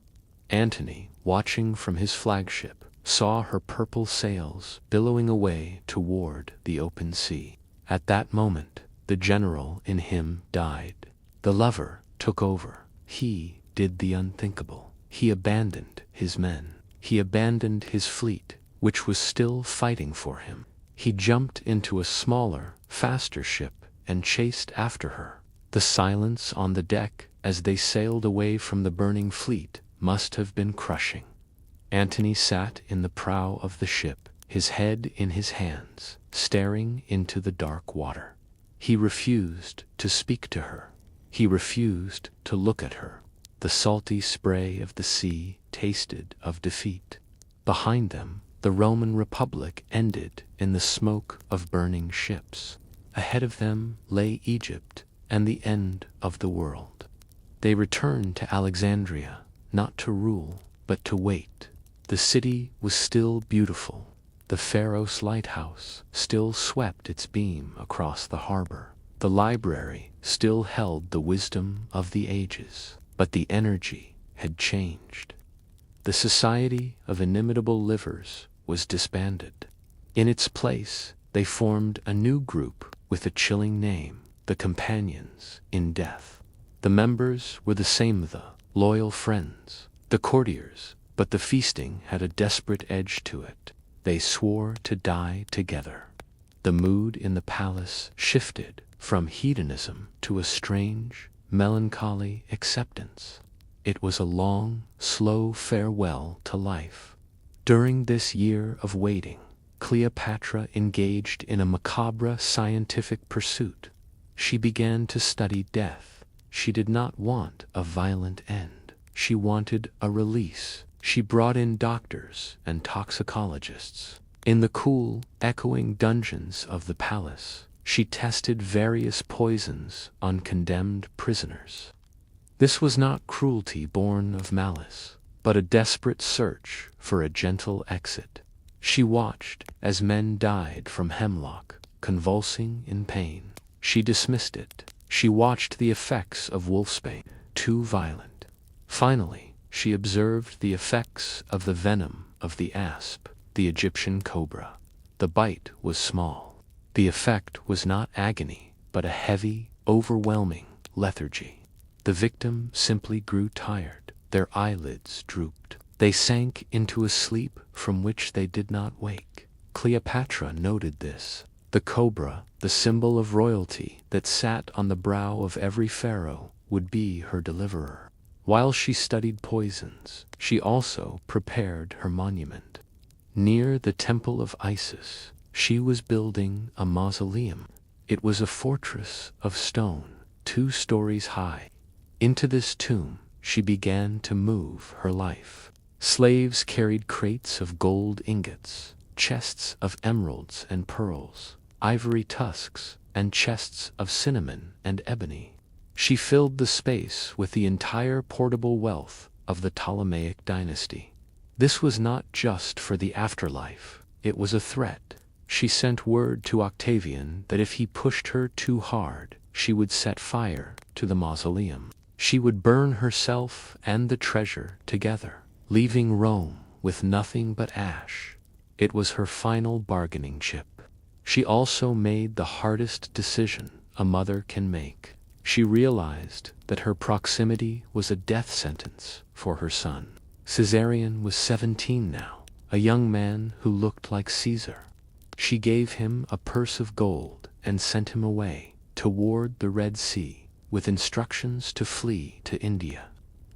Speaker 1: Antony, watching from his flagship, saw her purple sails billowing away toward the open sea. At that moment, the general in him died. The lover took over. He did the unthinkable. He abandoned his men. He abandoned his fleet, which was still fighting for him. He jumped into a smaller, faster ship and chased after her. The silence on the deck as they sailed away from the burning fleet must have been crushing. Antony sat in the prow of the ship, his head in his hands, staring into the dark water. He refused to speak to her. He refused to look at her. The salty spray of the sea tasted of defeat. Behind them, the Roman Republic ended in the smoke of burning ships. Ahead of them lay Egypt and the end of the world. They returned to Alexandria, not to rule, but to wait. The city was still beautiful. The Pharaoh's lighthouse still swept its beam across the harbor. The library still held the wisdom of the ages, but the energy had changed. The Society of Inimitable Livers was disbanded. In its place, they formed a new group with a chilling name, the Companions in Death. The members were the same, the loyal friends, the courtiers, but the feasting had a desperate edge to it. They swore to die together. The mood in the palace shifted from hedonism to a strange, melancholy acceptance. It was a long, slow farewell to life. During this year of waiting, Cleopatra engaged in a macabre scientific pursuit. She began to study death. She did not want a violent end. She wanted a release. She brought in doctors and toxicologists. In the cool, echoing dungeons of the palace, She tested various poisons on condemned prisoners. This was not cruelty born of malice, but a desperate search for a gentle exit. She watched as men died from hemlock, convulsing in pain. She dismissed it. She watched the effects of wolfsbane, too violent. Finally, she observed the effects of the venom of the asp, the Egyptian cobra. The bite was small. The effect was not agony, but a heavy, overwhelming lethargy. The victim simply grew tired. Their eyelids drooped. They sank into a sleep from which they did not wake. Cleopatra noted this. The cobra, the symbol of royalty that sat on the brow of every pharaoh, would be her deliverer. While she studied poisons, she also prepared her monument. Near the temple of Isis, she was building a mausoleum. It was a fortress of stone, 2 stories high. Into this tomb, she began to move her life. Slaves carried crates of gold ingots, chests of emeralds and pearls, ivory tusks, and chests of cinnamon and ebony. She filled the space with the entire portable wealth of the Ptolemaic dynasty. This was not just for the afterlife, it was a threat. She sent word to Octavian that if he pushed her too hard, she would set fire to the mausoleum. She would burn herself and the treasure together, leaving Rome with nothing but ash. It was her final bargaining chip. She also made the hardest decision a mother can make. She realized that her proximity was a death sentence for her son. Caesarion was 17 now, a young man who looked like Caesar. She gave him a purse of gold and sent him away toward the Red Sea with instructions to flee to India.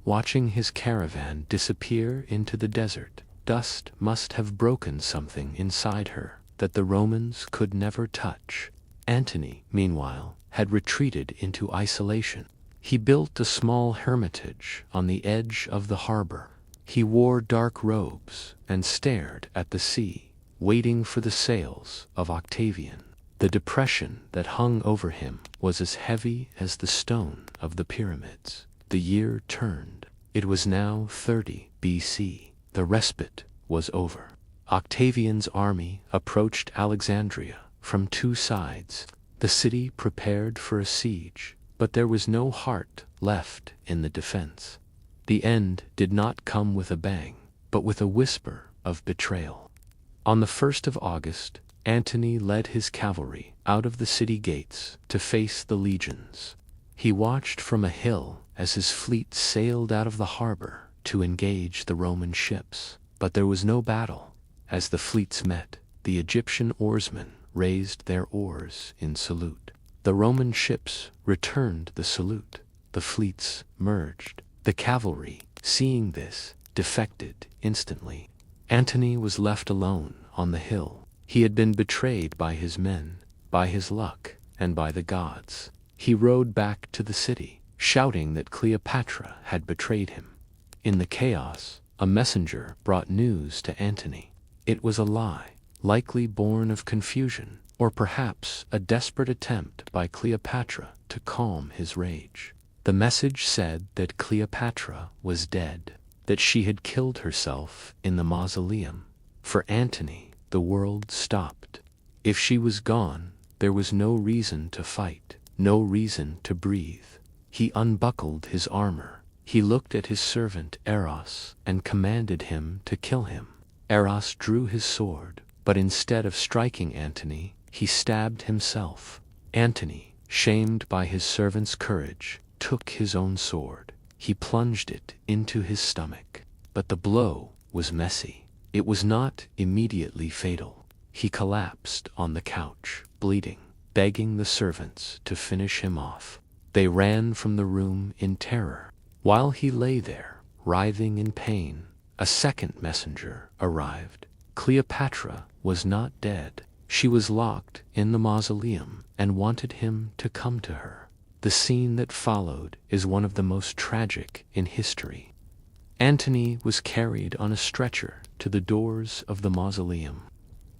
Speaker 1: Watching his caravan disappear into the desert, dust must have broken something inside her that the Romans could never touch. Antony, meanwhile, had retreated into isolation. He built a small hermitage on the edge of the harbor. He wore dark robes and stared at the sea, waiting for the sails of Octavian. The depression that hung over him was as heavy as the stone of the pyramids. The year turned. It was now 30 BC. The respite was over. Octavian's army approached Alexandria from 2 sides. The city prepared for a siege, but there was no heart left in the defense. The end did not come with a bang, but with a whisper of betrayal. On the 1st of August, Antony led his cavalry out of the city gates to face the legions. He watched from a hill as his fleet sailed out of the harbor to engage the Roman ships. But there was no battle. As the fleets met, the Egyptian oarsmen raised their oars in salute. The Roman ships returned the salute. The fleets merged. The cavalry, seeing this, defected instantly. Antony was left alone on the hill. He had been betrayed by his men, by his luck, and by the gods. He rode back to the city, shouting that Cleopatra had betrayed him. In the chaos, a messenger brought news to Antony. It was a lie, likely born of confusion, or perhaps a desperate attempt by Cleopatra to calm his rage. The message said that Cleopatra was dead, that she had killed herself in the mausoleum. For Antony, the world stopped. If she was gone, there was no reason to fight, no reason to breathe. He unbuckled his armor. He looked at his servant Eros and commanded him to kill him. Eros drew his sword, but instead of striking Antony, he stabbed himself. Antony, shamed by his servant's courage, took his own sword. He plunged it into his stomach. But the blow was messy. It was not immediately fatal. He collapsed on the couch, bleeding, begging the servants to finish him off. They ran from the room in terror. While he lay there, writhing in pain, a second messenger arrived. Cleopatra was not dead. She was locked in the mausoleum and wanted him to come to her. The scene that followed is one of the most tragic in history. Antony was carried on a stretcher to the doors of the mausoleum.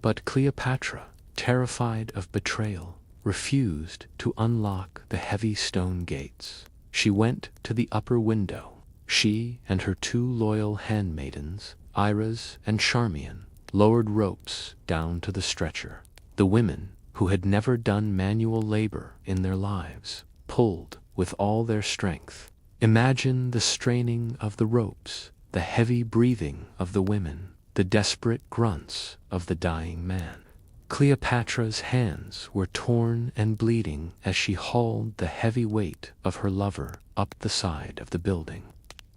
Speaker 1: But Cleopatra, terrified of betrayal, refused to unlock the heavy stone gates. She went to the upper window. She and her 2 loyal handmaidens, Iris and Charmian, lowered ropes down to the stretcher. The women, who had never done manual labor in their lives, pulled with all their strength. Imagine the straining of the ropes, the heavy breathing of the women, the desperate grunts of the dying man. Cleopatra's hands were torn and bleeding as she hauled the heavy weight of her lover up the side of the building.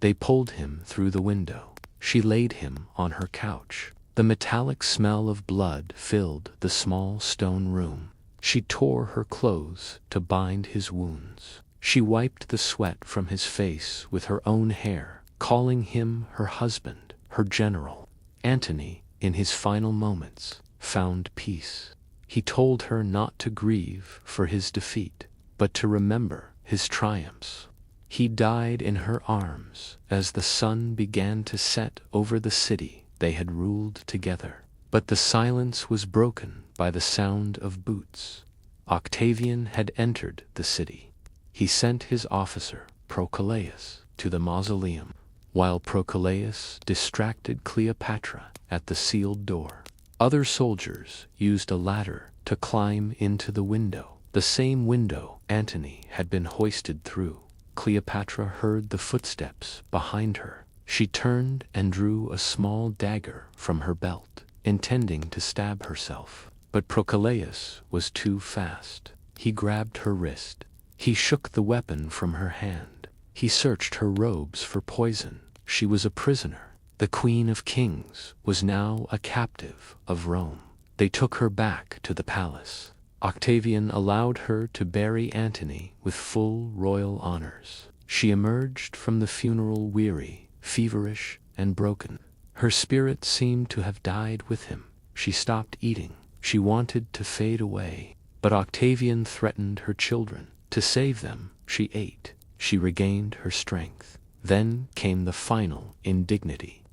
Speaker 1: They pulled him through the window. She laid him on her couch. The metallic smell of blood filled the small stone room. She tore her clothes to bind his wounds. She wiped the sweat from his face with her own hair, calling him her husband, her general. Antony, in his final moments, found peace. He told her not to grieve for his defeat, but to remember his triumphs. He died in her arms as the sun began to set over the city they had ruled together. But the silence was broken by the sound of boots. Octavian had entered the city. He sent his officer, Proculaus, to the mausoleum, while Proculaus distracted Cleopatra at the sealed door. Other soldiers used a ladder to climb into the window, the same window Antony had been hoisted through. Cleopatra heard the footsteps behind her. She turned and drew a small dagger from her belt, intending to stab herself. But Proculaus was too fast. He grabbed her wrist. He shook the weapon from her hand. He searched her robes for poison. She was a prisoner. The Queen of Kings was now a captive of Rome. They took her back to the palace. Octavian allowed her to bury Antony with full royal honors. She emerged from the funeral weary, feverish, and broken. Her spirit seemed to have died with him. She stopped eating. She wanted to fade away. But Octavian threatened her children. To save them, she ate. She regained her strength. Then came the final indignity.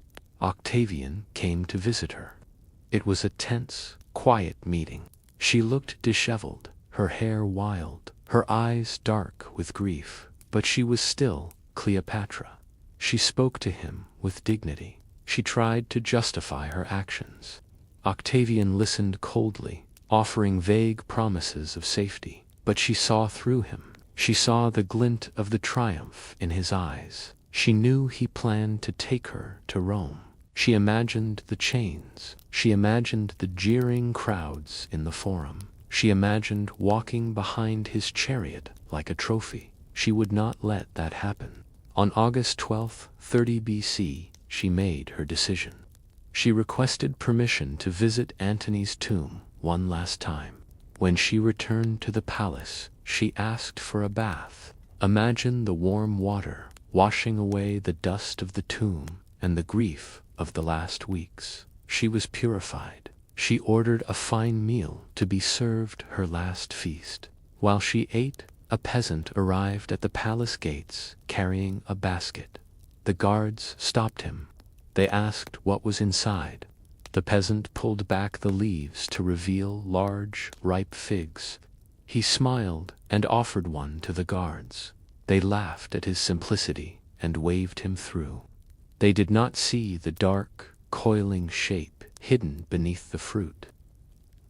Speaker 1: Octavian came to visit her. It was a tense, quiet meeting. She looked disheveled, her hair wild, her eyes dark with grief, but she was still Cleopatra. She spoke to him with dignity. She tried to justify her actions. Octavian listened coldly, offering vague promises of safety, but she saw through him. She saw the glint of the triumph in his eyes. She knew he planned to take her to Rome. She imagined the chains. She imagined the jeering crowds in the forum. She imagined walking behind his chariot like a trophy. She would not let that happen. On August 12, 30 BC, she made her decision. She requested permission to visit Antony's tomb one last time. When she returned to the palace, she asked for a bath. Imagine the warm water washing away the dust of the tomb and the grief of the last weeks. She was purified. She ordered a fine meal to be served her last feast. While she ate, a peasant arrived at the palace gates carrying a basket. The guards stopped him. They asked what was inside. The peasant pulled back the leaves to reveal large, ripe figs. He smiled and offered one to the guards. They laughed at his simplicity and waved him through. They did not see the dark, coiling shape hidden beneath the fruit.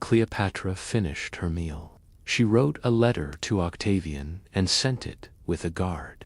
Speaker 1: Cleopatra finished her meal. She wrote a letter to Octavian and sent it with a guard.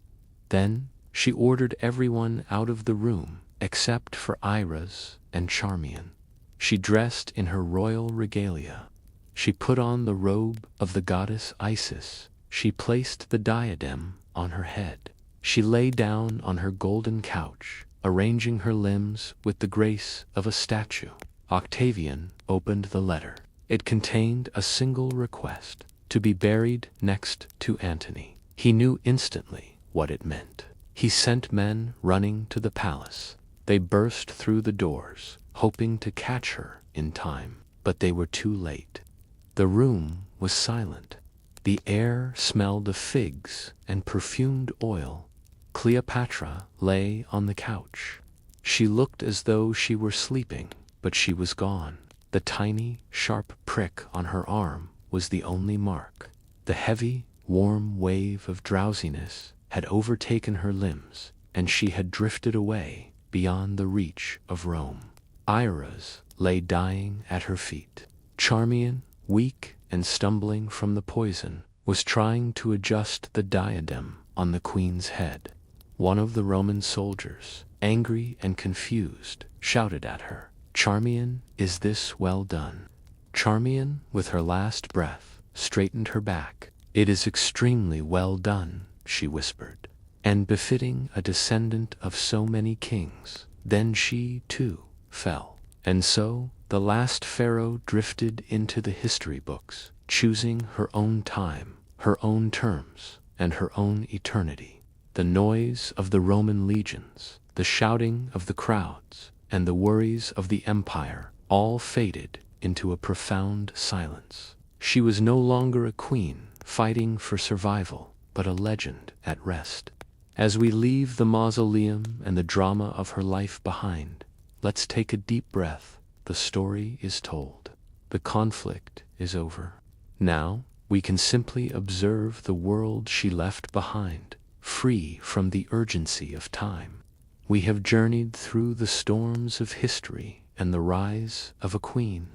Speaker 1: Then she ordered everyone out of the room except for Iris and Charmian. She dressed in her royal regalia. She put on the robe of the goddess Isis. She placed the diadem on her head. She lay down on her golden couch, arranging her limbs with the grace of a statue. Octavian opened the letter. It contained a single request: to be buried next to Antony. He knew instantly what it meant. He sent men running to the palace. They burst through the doors, hoping to catch her in time, but they were too late. The room was silent. The air smelled of figs and perfumed oil. Cleopatra lay on the couch. She looked as though she were sleeping, but she was gone. The tiny, sharp prick on her arm was the only mark. The heavy, warm wave of drowsiness had overtaken her limbs, and she had drifted away beyond the reach of Rome. Iras lay dying at her feet. Charmian, weak and stumbling from the poison, was trying to adjust the diadem on the queen's head. One of the Roman soldiers, angry and confused, shouted at her, "Charmian, is this well done?" Charmian, with her last breath, straightened her back. "It is extremely well done," she whispered, "and befitting a descendant of so many kings." Then she, too, fell. And so the last pharaoh drifted into the history books, choosing her own time, her own terms, and her own eternity. The noise of the Roman legions, the shouting of the crowds, and the worries of the empire all faded into a profound silence. She was no longer a queen fighting for survival, but a legend at rest. As we leave the mausoleum and the drama of her life behind, let's take a deep breath. The story is told. The conflict is over. Now we can simply observe the world she left behind, free from the urgency of time. We have journeyed through the storms of history and the rise of a queen.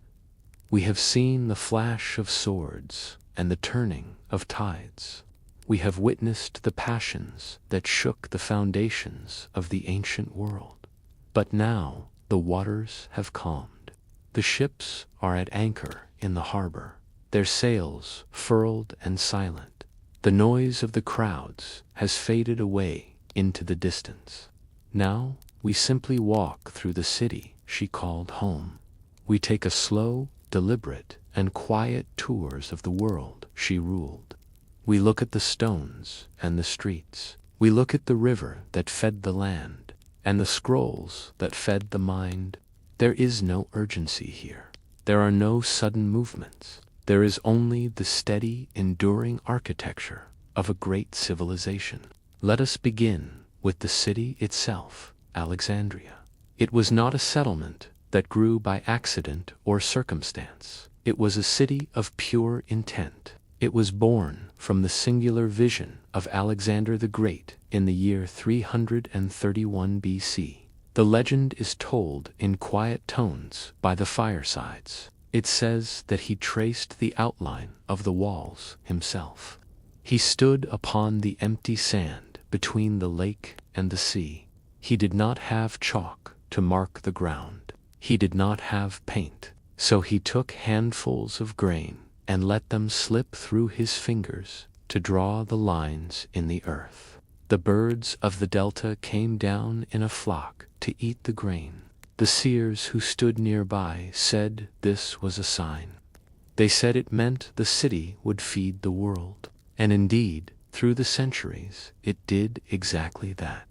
Speaker 1: We have seen the flash of swords and the turning of tides. We have witnessed the passions that shook the foundations of the ancient world. But now the waters have calmed. The ships are at anchor in the harbor, their sails furled and silent. The noise of the crowds has faded away into the distance. Now we simply walk through the city she called home. We take a slow, deliberate, and quiet tours of the world she ruled. We look at the stones and the streets. We look at the river that fed the land, and the scrolls that fed the mind. There is no urgency here. There are no sudden movements. There is only the steady, enduring architecture of a great civilization. Let us begin with the city itself, Alexandria. It was not a settlement that grew by accident or circumstance. It was a city of pure intent. It was born from the singular vision of Alexander the Great in the year 331 BC. The legend is told in quiet tones by the firesides. It says that he traced the outline of the walls himself. He stood upon the empty sand between the lake and the sea. He did not have chalk to mark the ground. He did not have paint, so he took handfuls of grain and let them slip through his fingers to draw the lines in the earth. The birds of the delta came down in a flock to eat the grain. The seers who stood nearby said this was a sign. They said it meant the city would feed the world. And indeed, through the centuries, it did exactly that.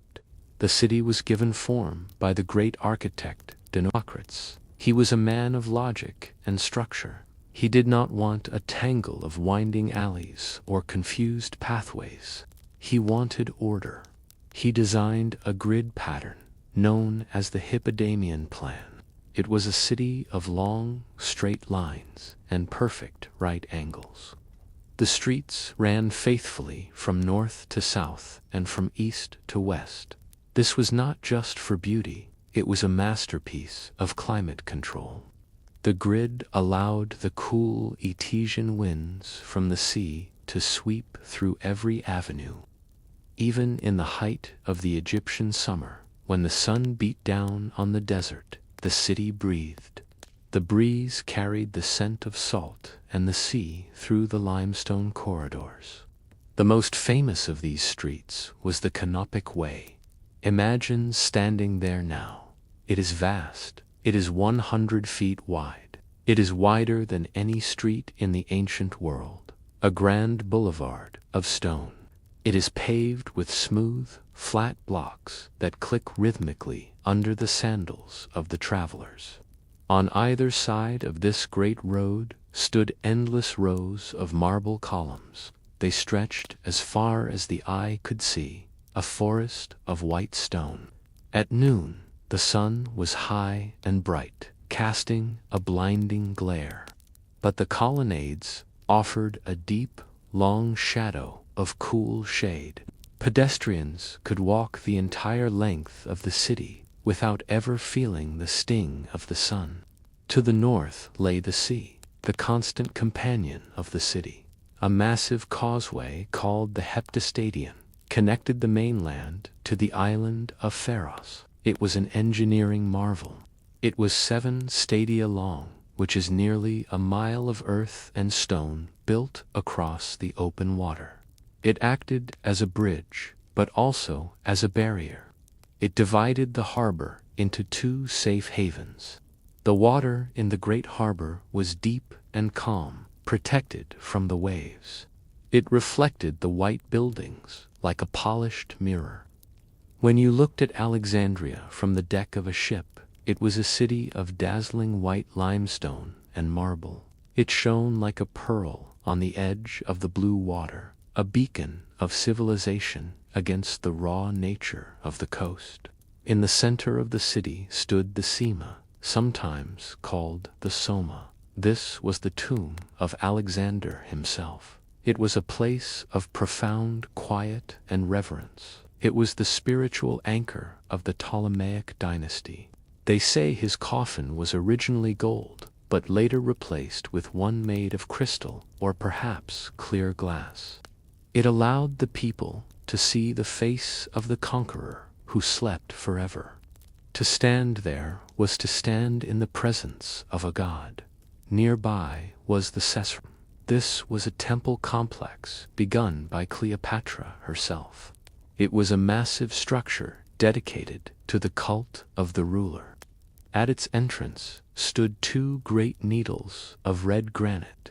Speaker 1: The city was given form by the great architect Socrates. He was a man of logic and structure. He did not want a tangle of winding alleys or confused pathways. He wanted order. He designed a grid pattern known as the Hippodamian plan. It was a city of long, straight lines and perfect right angles. The streets ran faithfully from north to south and from east to west. This was not just for beauty, it was a masterpiece of climate control. The grid allowed the cool Etesian winds from the sea to sweep through every avenue. Even in the height of the Egyptian summer, when the sun beat down on the desert, the city breathed. The breeze carried the scent of salt and the sea through the limestone corridors. The most famous of these streets was the Canopic Way. Imagine standing there now. It is vast. It is 100 feet wide. It is wider than any street in the ancient world, a grand boulevard of stone. It is paved with smooth, flat blocks that click rhythmically under the sandals of the travelers. On either side of this great road stood endless rows of marble columns. They stretched as far as the eye could see, a forest of white stone. At noon, the sun was high and bright, casting a blinding glare. But the colonnades, offered a deep, long shadow of cool shade. Pedestrians could walk the entire length of the city without ever feeling the sting of the sun. To the north lay the sea, the constant companion of the city. A massive causeway called the Heptastadion connected the mainland to the island of Pharos. It was an engineering marvel. It was 7 stadia long, which is nearly a mile of earth and stone built across the open water. It acted as a bridge, but also as a barrier. It divided the harbor into 2 safe havens. The water in the great harbor was deep and calm, protected from the waves. It reflected the white buildings like a polished mirror. When you looked at Alexandria from the deck of a ship, it was a city of dazzling white limestone and marble. It shone like a pearl on the edge of the blue water, a beacon of civilization against the raw nature of the coast. In the center of the city stood the Sema, sometimes called the Soma. This was the tomb of Alexander himself. It was a place of profound quiet and reverence. It was the spiritual anchor of the Ptolemaic dynasty. They say his coffin was originally gold, but later replaced with one made of crystal or perhaps clear glass. It allowed the people to see the face of the conqueror who slept forever. To stand there was to stand in the presence of a god. Nearby was the Caesarium. This was a temple complex begun by Cleopatra herself. It was a massive structure dedicated to the cult of the ruler. At its entrance stood 2 great needles of red granite.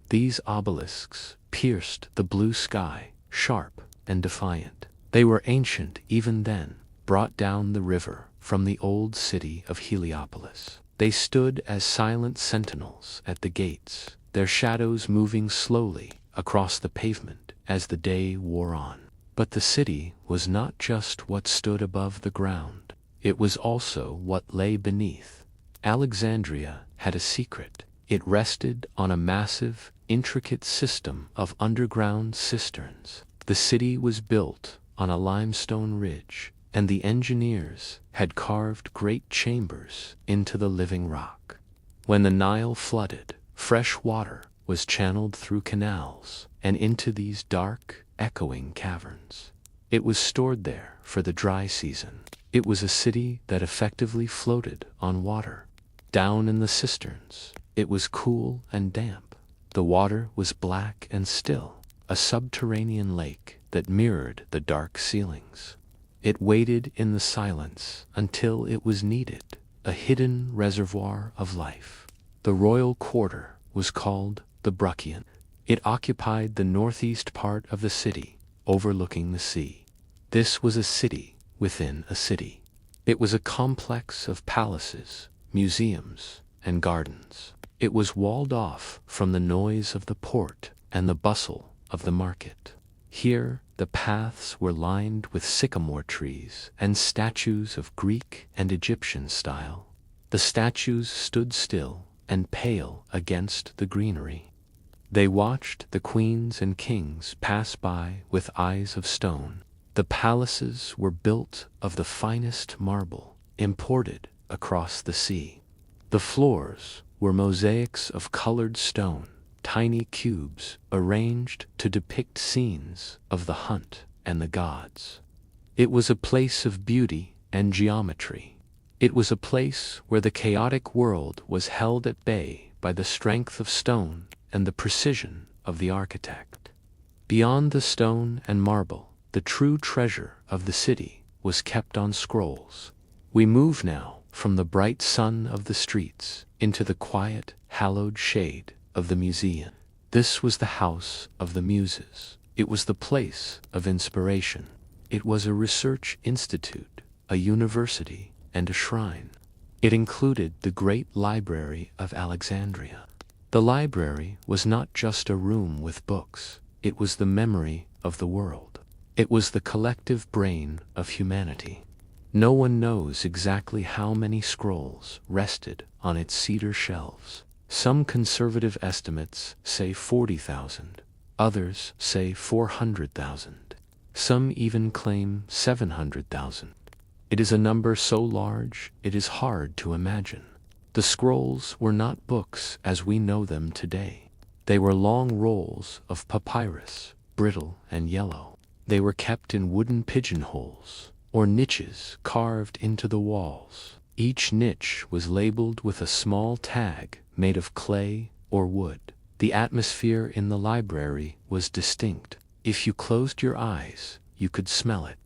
Speaker 1: These obelisks pierced the blue sky, sharp and defiant. They were ancient even then, brought down the river from the old city of Heliopolis. They stood as silent sentinels at the gates, their shadows moving slowly across the pavement as the day wore on. But the city was not just what stood above the ground. It was also what lay beneath. Alexandria had a secret. It rested on a massive, intricate system of underground cisterns. The city was built on a limestone ridge, and the engineers had carved great chambers into the living rock. When the Nile flooded, fresh water was channeled through canals and into these dark, echoing caverns. It was stored there for the dry season. It was a city that effectively floated on water. Down in the cisterns, it was cool and damp. The water was black and still, a subterranean lake that mirrored the dark ceilings. It waited in the silence until it was needed, a hidden reservoir of life. The royal quarter was called the Bruchion. It occupied the northeast part of the city, overlooking the sea. This was a city within a city. It was a complex of palaces, museums, and gardens. It was walled off from the noise of the port and the bustle of the market. Here, the paths were lined with sycamore trees and statues of Greek and Egyptian style. The statues stood still and pale against the greenery. They watched the queens and kings pass by with eyes of stone. The palaces were built of the finest marble, imported across the sea. The floors were mosaics of colored stone, tiny cubes arranged to depict scenes of the hunt and the gods. It was a place of beauty and geometry. It was a place where the chaotic world was held at bay by the strength of stone and the precision of the architect. Beyond the stone and marble, the true treasure of the city was kept on scrolls. We move now from the bright sun of the streets into the quiet, hallowed shade of the museum. This was the house of the muses. It was the place of inspiration. It was a research institute, a university, and a shrine. It included the great library of Alexandria. The library was not just a room with books. It was the memory of the world. It was the collective brain of humanity. No one knows exactly how many scrolls rested on its cedar shelves. Some conservative estimates say 40,000, others say 400,000. Some even claim 700,000. It is a number so large it is hard to imagine. The scrolls were not books as we know them today. They were long rolls of papyrus, brittle and yellow. They were kept in wooden pigeonholes, or niches carved into the walls. Each niche was labeled with a small tag made of clay or wood. The atmosphere in the library was distinct. If you closed your eyes, you could smell it.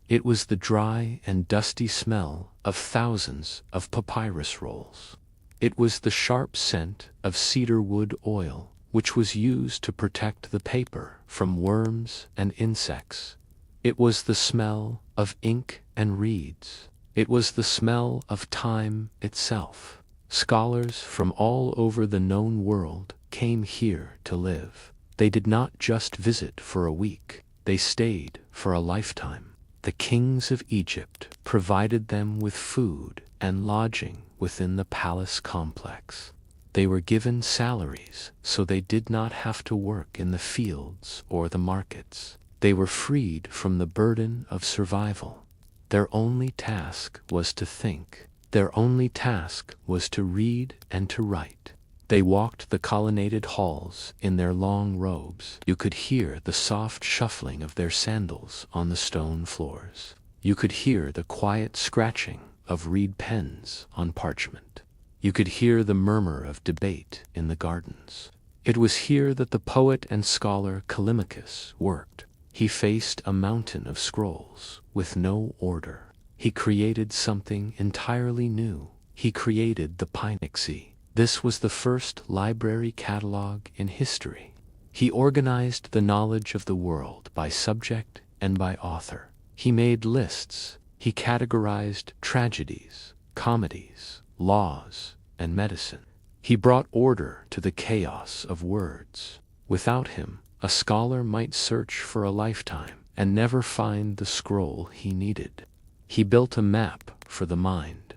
Speaker 1: It was the dry and dusty smell of thousands of papyrus rolls. It was the sharp scent of cedar wood oil, which was used to protect the paper from worms and insects. It was the smell of ink and reeds. It was the smell of time itself. Scholars from all over the known world came here to live. They did not just visit for a week, they stayed for a lifetime. The kings of Egypt provided them with food and lodging within the palace complex. They were given salaries so they did not have to work in the fields or the markets. They were freed from the burden of survival. Their only task was to think. Their only task was to read and to write. They walked the colonnaded halls in their long robes. You could hear the soft shuffling of their sandals on the stone floors. You could hear the quiet scratching of reed pens on parchment. You could hear the murmur of debate in the gardens. It was here that the poet and scholar Callimachus worked. He faced a mountain of scrolls with no order. He created something entirely new. He created the Pinaxi. This was the first library catalog in history. He organized the knowledge of the world by subject and by author. He made lists. He categorized tragedies, comedies, laws, and medicine. He brought order to the chaos of words. Without him, a scholar might search for a lifetime and never find the scroll he needed. He built a map for the mind.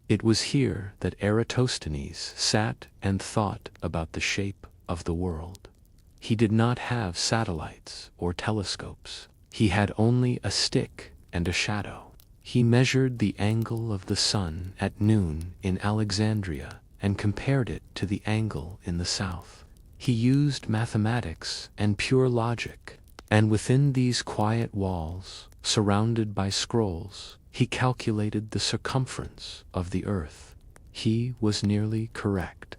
Speaker 1: It was here that Eratosthenes sat and thought about the shape of the world. He did not have satellites or telescopes. He had only a stick and a shadow. He measured the angle of the sun at noon in Alexandria and compared it to the angle in the south. He used mathematics and pure logic, and within these quiet walls, surrounded by scrolls, he calculated the circumference of the earth. He was nearly correct.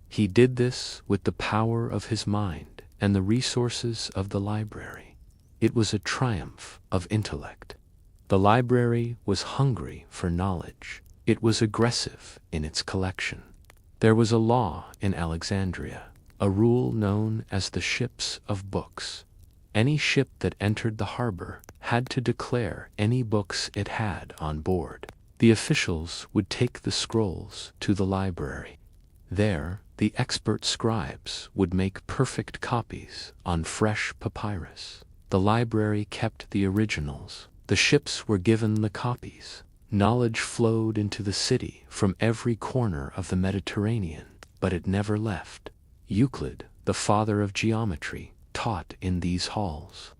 Speaker 1: He did this with the power of his mind and the resources of the library. It was a triumph of intellect. The library was hungry for knowledge. It was aggressive in its collection. There was a law in Alexandria, a rule known as the ships of books. Any ship that entered the harbor had to declare any books it had on board. The officials would take the scrolls to the library. There, the expert scribes would make perfect copies on fresh papyrus. The library kept the originals. The ships were given the copies. Knowledge flowed into the city from every corner of the Mediterranean, but it never left. Euclid, the father of geometry, taught in these halls.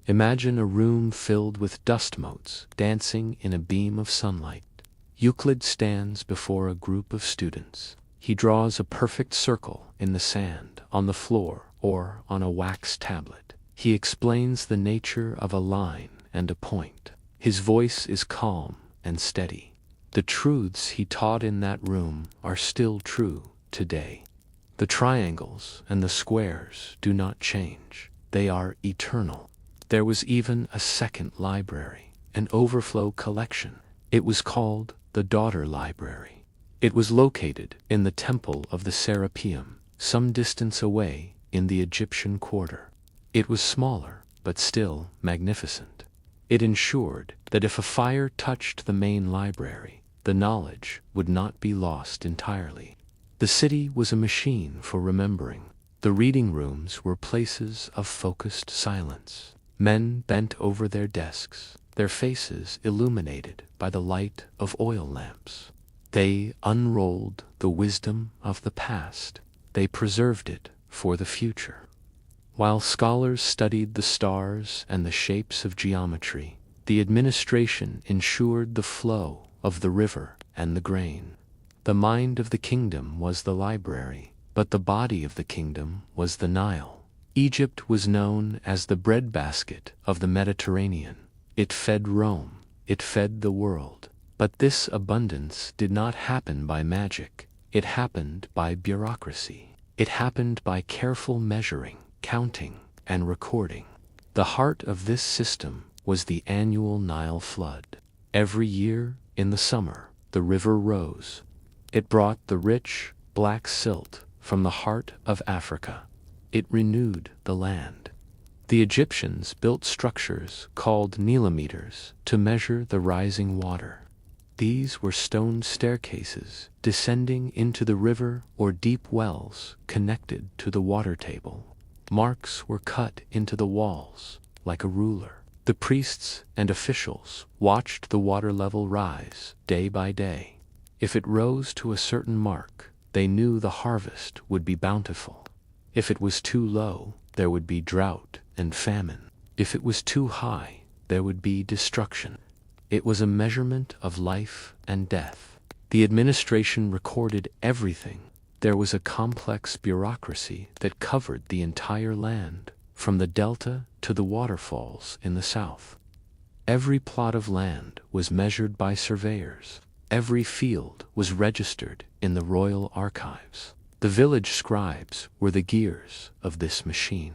Speaker 1: Imagine a room filled with dust motes dancing in a beam of sunlight. Euclid stands before a group of students. He draws a perfect circle in the sand, on the floor, or on a wax tablet. He explains the nature of a line and a point. His voice is calm and steady. The truths he taught in that room are still true today. The triangles and the squares do not change. They are eternal. There was even a second library, an overflow collection. It was called the Daughter Library. It was located in the Temple of the Serapeum, some distance away in the Egyptian quarter. It was smaller, but still magnificent. It ensured that if a fire touched the main library, the knowledge would not be lost entirely. The city was a machine for remembering. The reading rooms were places of focused silence. Men bent over their desks, their faces illuminated by the light of oil lamps. They unrolled the wisdom of the past. they preserved it for the future. While scholars studied the stars and the shapes of geometry, the administration ensured the flow of the river and the grain. The mind of the kingdom was the library, but the body of the kingdom was the Nile. Egypt was known as the breadbasket of the Mediterranean. It fed Rome, it fed the world. But this abundance did not happen by magic. It happened by bureaucracy. It happened by careful measuring, counting, and recording. The heart of this system was the annual Nile flood. Every year, in the summer, the river rose. It brought the rich, black silt from the heart of Africa. It renewed the land. The Egyptians built structures called nilometers to measure the rising water. These were stone staircases descending into the river or deep wells connected to the water table. Marks were cut into the walls like a ruler. The priests and officials watched the water level rise day by day. If it rose to a certain mark, they knew the harvest would be bountiful. If it was too low, there would be drought and famine. If it was too high, there would be destruction. It was a measurement of life and death. The administration recorded everything. There was a complex bureaucracy that covered the entire land, from the delta to the waterfalls in the south. Every plot of land was measured by surveyors. Every field was registered in the royal archives. The village scribes were the gears of this machine.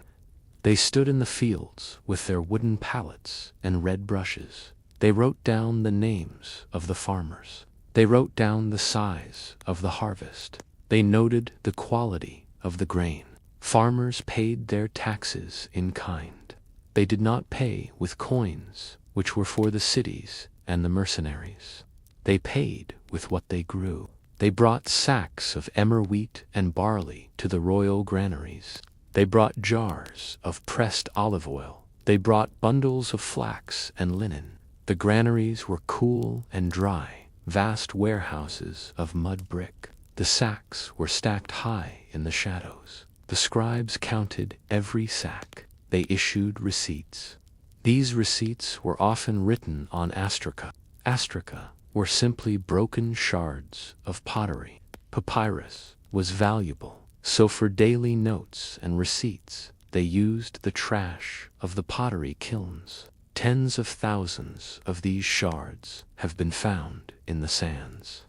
Speaker 1: They stood in the fields with their wooden pallets and red brushes. They wrote down the names of the farmers. They wrote down the size of the harvest. They noted the quality of the grain. Farmers paid their taxes in kind. They did not pay with coins, which were for the cities and the mercenaries. They paid with what they grew. They brought sacks of emmer wheat and barley to the royal granaries. They brought jars of pressed olive oil. They brought bundles of flax and linen. The granaries were cool and dry, vast warehouses of mud brick. The sacks were stacked high in the shadows. The scribes counted every sack. They issued receipts. These receipts were often written on astraca. Astraca were simply broken shards of pottery. Papyrus was valuable, so for daily notes and receipts, they used the trash of the pottery kilns. Tens of thousands of these shards have been found in the sands.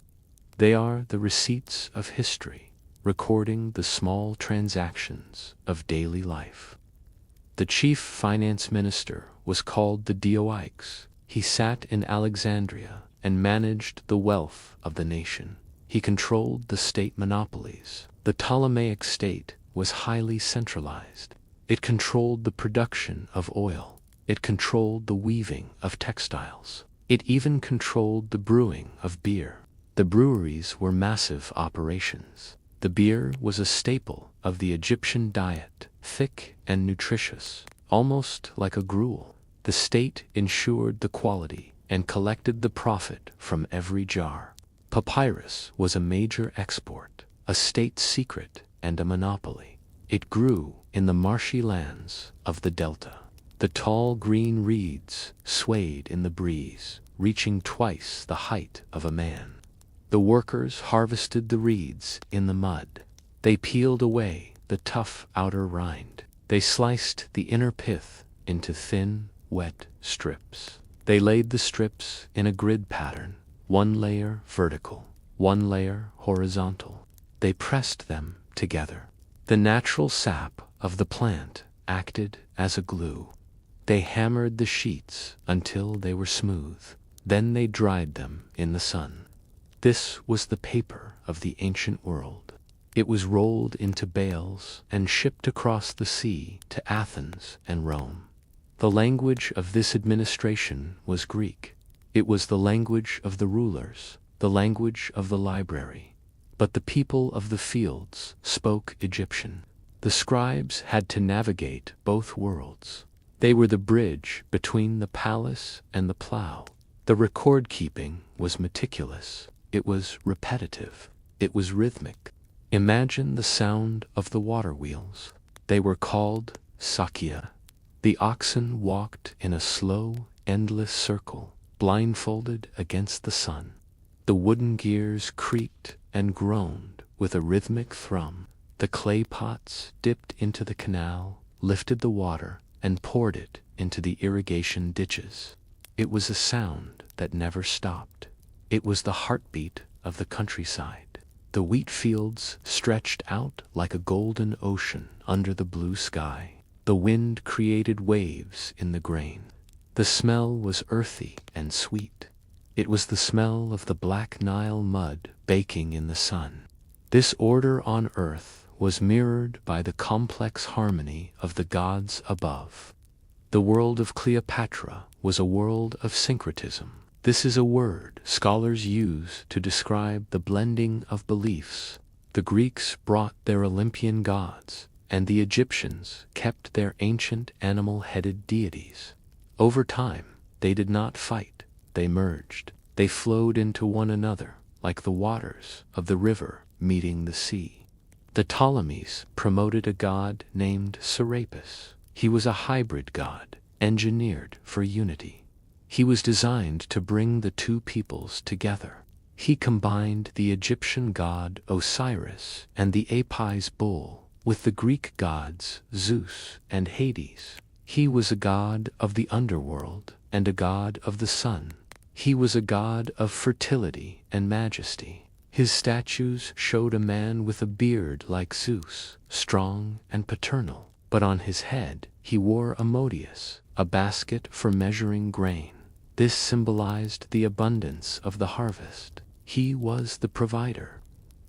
Speaker 1: They are the receipts of history, recording the small transactions of daily life. The chief finance minister was called the dioiks. He sat in Alexandria and managed the wealth of the nation. He controlled the state monopolies. The Ptolemaic state was highly centralized. It controlled the production of oil. It controlled the weaving of textiles. It even controlled the brewing of beer. The breweries were massive operations. The beer was a staple of the Egyptian diet, thick and nutritious, almost like a gruel. The state ensured the quality and collected the profit from every jar. Papyrus was a major export, a state secret and a monopoly. It grew in the marshy lands of the delta. The tall green reeds swayed in the breeze, reaching twice the height of a man. The workers harvested the reeds in the mud. They peeled away the tough outer rind. They sliced the inner pith into thin, wet strips. They laid the strips in a grid pattern, one layer vertical, one layer horizontal. They pressed them together. The natural sap of the plant acted as a glue. They hammered the sheets until they were smooth. Then they dried them in the sun. This was the paper of the ancient world. It was rolled into bales and shipped across the sea to Athens and Rome. The language of this administration was Greek. It was the language of the rulers, the language of the library. But the people of the fields spoke Egyptian. The scribes had to navigate both worlds. They were the bridge between the palace and the plow. The record keeping was meticulous. It was repetitive. It was rhythmic. Imagine the sound of the water wheels. They were called sakya. The oxen walked in a slow, endless circle, blindfolded against the sun. The wooden gears creaked and groaned with a rhythmic thrum. The clay pots dipped into the canal, lifted the water, and poured it into the irrigation ditches. It was a sound that never stopped. It was the heartbeat of the countryside. The wheat fields stretched out like a golden ocean under the blue sky. The wind created waves in the grain. The smell was earthy and sweet. It was the smell of the Black Nile mud baking in the sun. This order on earth was mirrored by the complex harmony of the gods above. The world of Cleopatra was a world of syncretism. This is a word scholars use to describe the blending of beliefs. The Greeks brought their Olympian gods, and the Egyptians kept their ancient animal-headed deities. Over time, they did not fight, they merged. They flowed into one another, like the waters of the river meeting the sea. The Ptolemies promoted a god named Serapis. He was a hybrid god, engineered for unity. He was designed to bring the two peoples together. He combined the Egyptian god Osiris and the Apis bull with the Greek gods Zeus and Hades. He was a god of the underworld and a god of the sun. He was a god of fertility and majesty. His statues showed a man with a beard like Zeus, strong and paternal, but on his head he wore a modius, a basket for measuring grain. This symbolized the abundance of the harvest. He was the provider.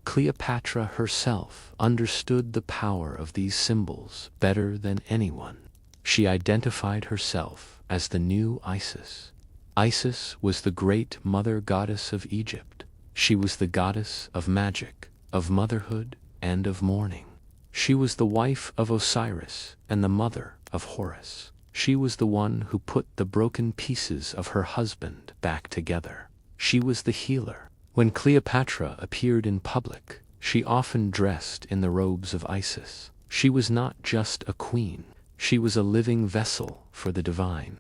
Speaker 1: Cleopatra herself understood the power of these symbols better than anyone. She identified herself as the new Isis. Isis was the great mother goddess of Egypt. She was the goddess of magic, of motherhood, and of mourning. She was the wife of Osiris and the mother of Horus. She was the one who put the broken pieces of her husband back together. She was the healer. When Cleopatra appeared in public, she often dressed in the robes of Isis. She was not just a queen. She was a living vessel for the divine.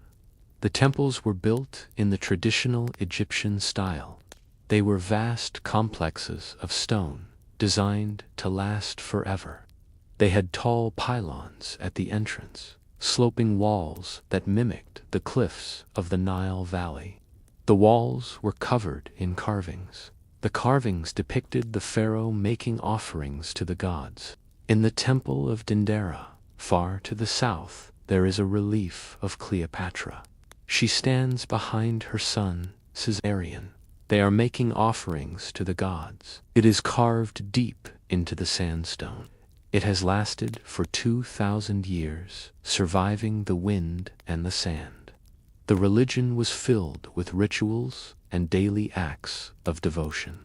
Speaker 1: The temples were built in the traditional Egyptian style. They were vast complexes of stone, designed to last forever. They had tall pylons at the entrance, sloping walls that mimicked the cliffs of the Nile Valley. The walls were covered in carvings. The carvings depicted the pharaoh making offerings to the gods. In the temple of Dendera, far to the south, there is a relief of Cleopatra. She stands behind her son, Caesarion. They are making offerings to the gods. It is carved deep into the sandstone. It has lasted for 2,000 years, surviving the wind and the sand. The religion was filled with rituals and daily acts of devotion.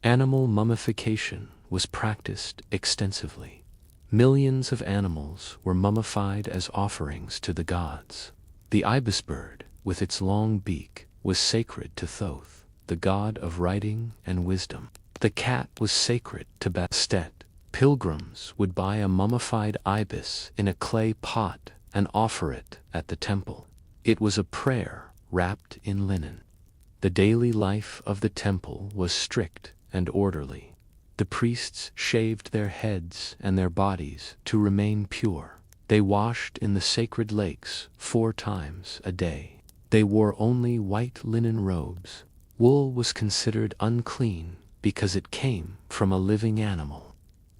Speaker 1: Animal mummification was practiced extensively. Millions of animals were mummified as offerings to the gods. The ibis bird, with its long beak, was sacred to Thoth, the god of writing and wisdom. The cat was sacred to Bastet. Pilgrims would buy a mummified ibis in a clay pot and offer it at the temple. It was a prayer wrapped in linen. The daily life of the temple was strict and orderly. The priests shaved their heads and their bodies to remain pure. They washed in the sacred lakes 4 times a day. They wore only white linen robes. Wool was considered unclean because it came from a living animal.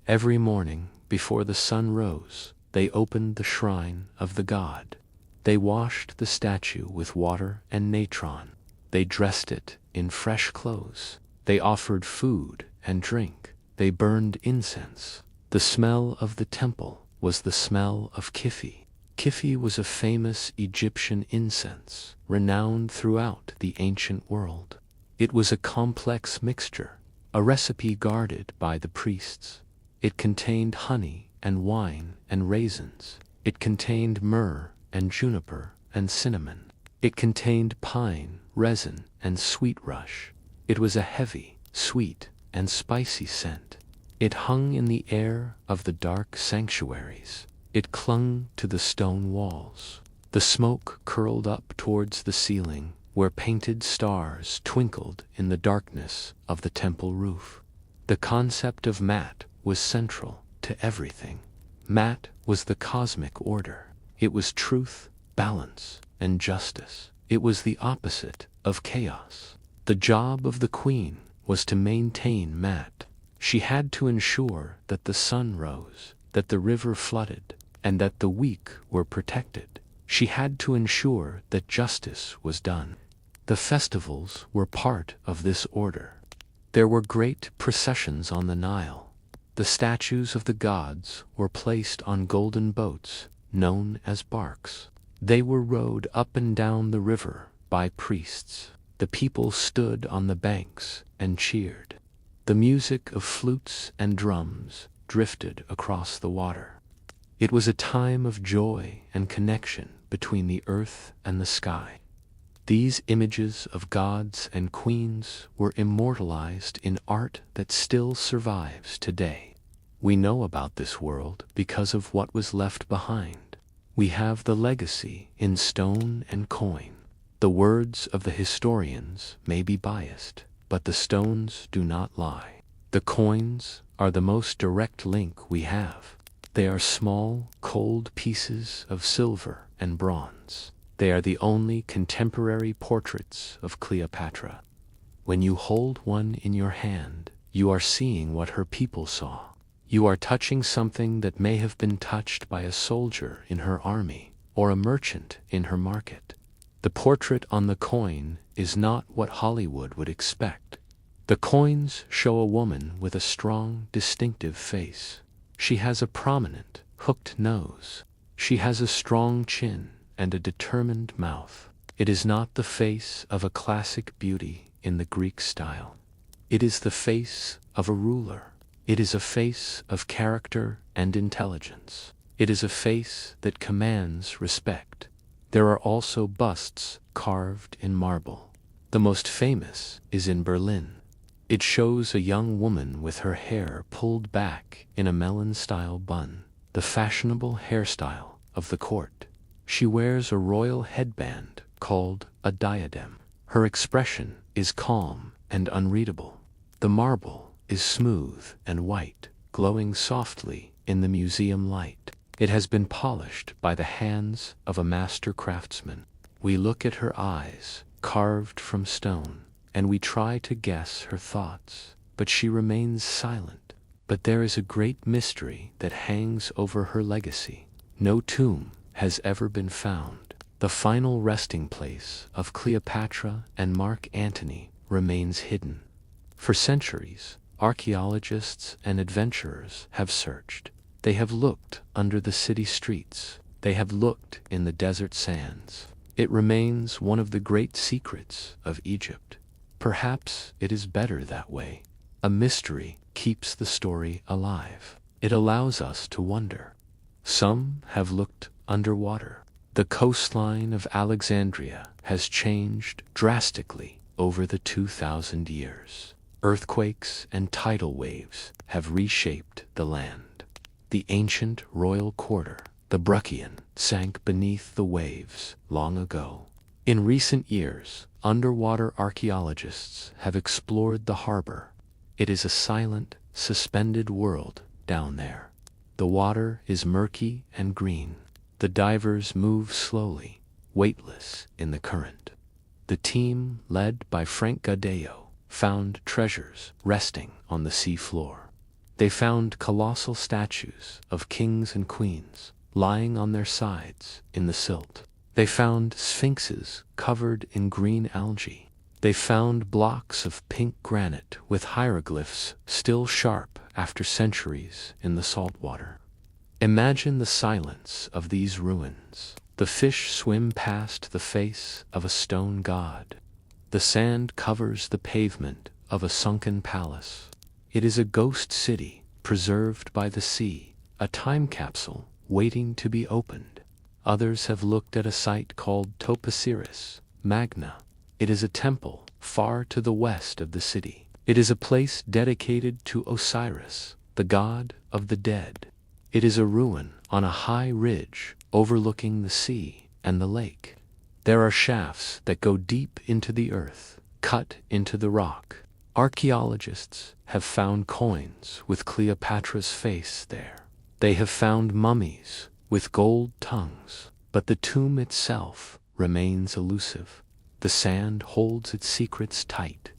Speaker 1: Every morning, before the sun rose, they opened the shrine of the god. They washed the statue with water and natron. They dressed it in fresh clothes. They offered food and drink. They burned incense. The smell of the temple was the smell of kifi. Kifi was a famous Egyptian incense, renowned throughout the ancient world. It was a complex mixture, a recipe guarded by the priests. It contained honey and wine and raisins. It contained myrrh and juniper and cinnamon. It contained pine, resin, and sweet rush. It was a heavy, sweet, and spicy scent. It hung in the air of the dark sanctuaries. It clung to the stone walls. The smoke curled up towards the ceiling, where painted stars twinkled in the darkness of the temple roof. The concept of Mat was central to everything. Mat was the cosmic order. It was truth, balance, and justice. It was the opposite of chaos. The job of the queen was to maintain Mat. She had to ensure that the sun rose, that the river flooded, and that the weak were protected. She had to ensure that justice was done. The festivals were part of this order. There were great processions on the Nile. The statues of the gods were placed on golden boats, known as barks. They were rowed up and down the river by priests. The people stood on the banks and cheered. The music of flutes and drums drifted across the water. It was a time of joy and connection between the earth and the sky. These images of gods and queens were immortalized in art that still survives today. We know about this world because of what was left behind. We have the legacy in stone and coin. The words of the historians may be biased, but the stones do not lie. The coins are the most direct link we have. They are small, cold pieces of silver and bronze. They are the only contemporary portraits of Cleopatra. When you hold one in your hand, you are seeing what her people saw. You are touching something that may have been touched by a soldier in her army or a merchant in her market. The portrait on the coin is not what Hollywood would expect. The coins show a woman with a strong, distinctive face. She has a prominent, hooked nose. She has a strong chin and a determined mouth. It is not the face of a classic beauty in the Greek style. It is the face of a ruler. It is a face of character and intelligence. It is a face that commands respect. There are also busts carved in marble. The most famous is in Berlin. It shows a young woman with her hair pulled back in a melon-style bun, the fashionable hairstyle of the court. She wears a royal headband called a diadem. Her expression is calm and unreadable. The marble is smooth and white, glowing softly in the museum light. It has been polished by the hands of a master craftsman. We look at her eyes, carved from stone, and we try to guess her thoughts, but she remains silent. But there is a great mystery that hangs over her legacy. No tomb has ever been found. The final resting place of Cleopatra and Mark Antony remains hidden. For centuries, archaeologists and adventurers have searched. They have looked under the city streets. They have looked in the desert sands. It remains one of the great secrets of Egypt. Perhaps it is better that way. A mystery keeps the story alive. It allows us to wonder. Some have looked underwater. The coastline of Alexandria has changed drastically over the 2,000 years. Earthquakes and tidal waves have reshaped the land. The ancient royal quarter, the Bruchion, sank beneath the waves long ago. In recent years, underwater archaeologists have explored the harbor. It is a silent, suspended world down there. The water is murky and green. The divers move slowly, weightless in the current. The team, led by Frank Gadeo, found treasures resting on the sea floor. They found colossal statues of kings and queens lying on their sides in the silt. They found sphinxes covered in green algae. They found blocks of pink granite with hieroglyphs still sharp after centuries in the salt water. Imagine the silence of these ruins. The fish swim past the face of a stone god. The sand covers the pavement of a sunken palace. It is a ghost city preserved by the sea, a time capsule waiting to be opened. Others have looked at a site called Topasiris Magna. It is a temple far to the west of the city. It is a place dedicated to Osiris, the god of the dead. It is a ruin on a high ridge overlooking the sea and the lake. There are shafts that go deep into the earth, cut into the rock. Archaeologists have found coins with Cleopatra's face there. They have found mummies with gold tongues, but the tomb itself remains elusive. The sand holds its secrets tight.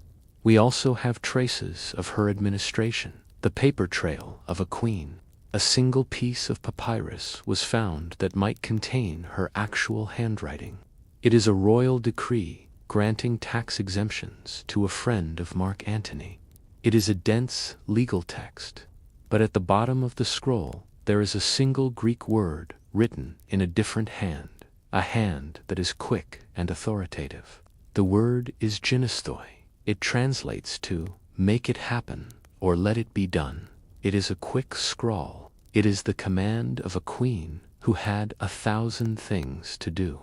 Speaker 1: We also have traces of her administration, the paper trail of a queen. A single piece of papyrus was found that might contain her actual handwriting. It is a royal decree granting tax exemptions to a friend of Mark Antony. It is a dense legal text, but at the bottom of the scroll there is a single Greek word written in a different hand, a hand that is quick and authoritative. The word is ginnisthoi. It translates to make it happen or let it be done. It is a quick scrawl. It is the command of a queen who had 1,000 things to do.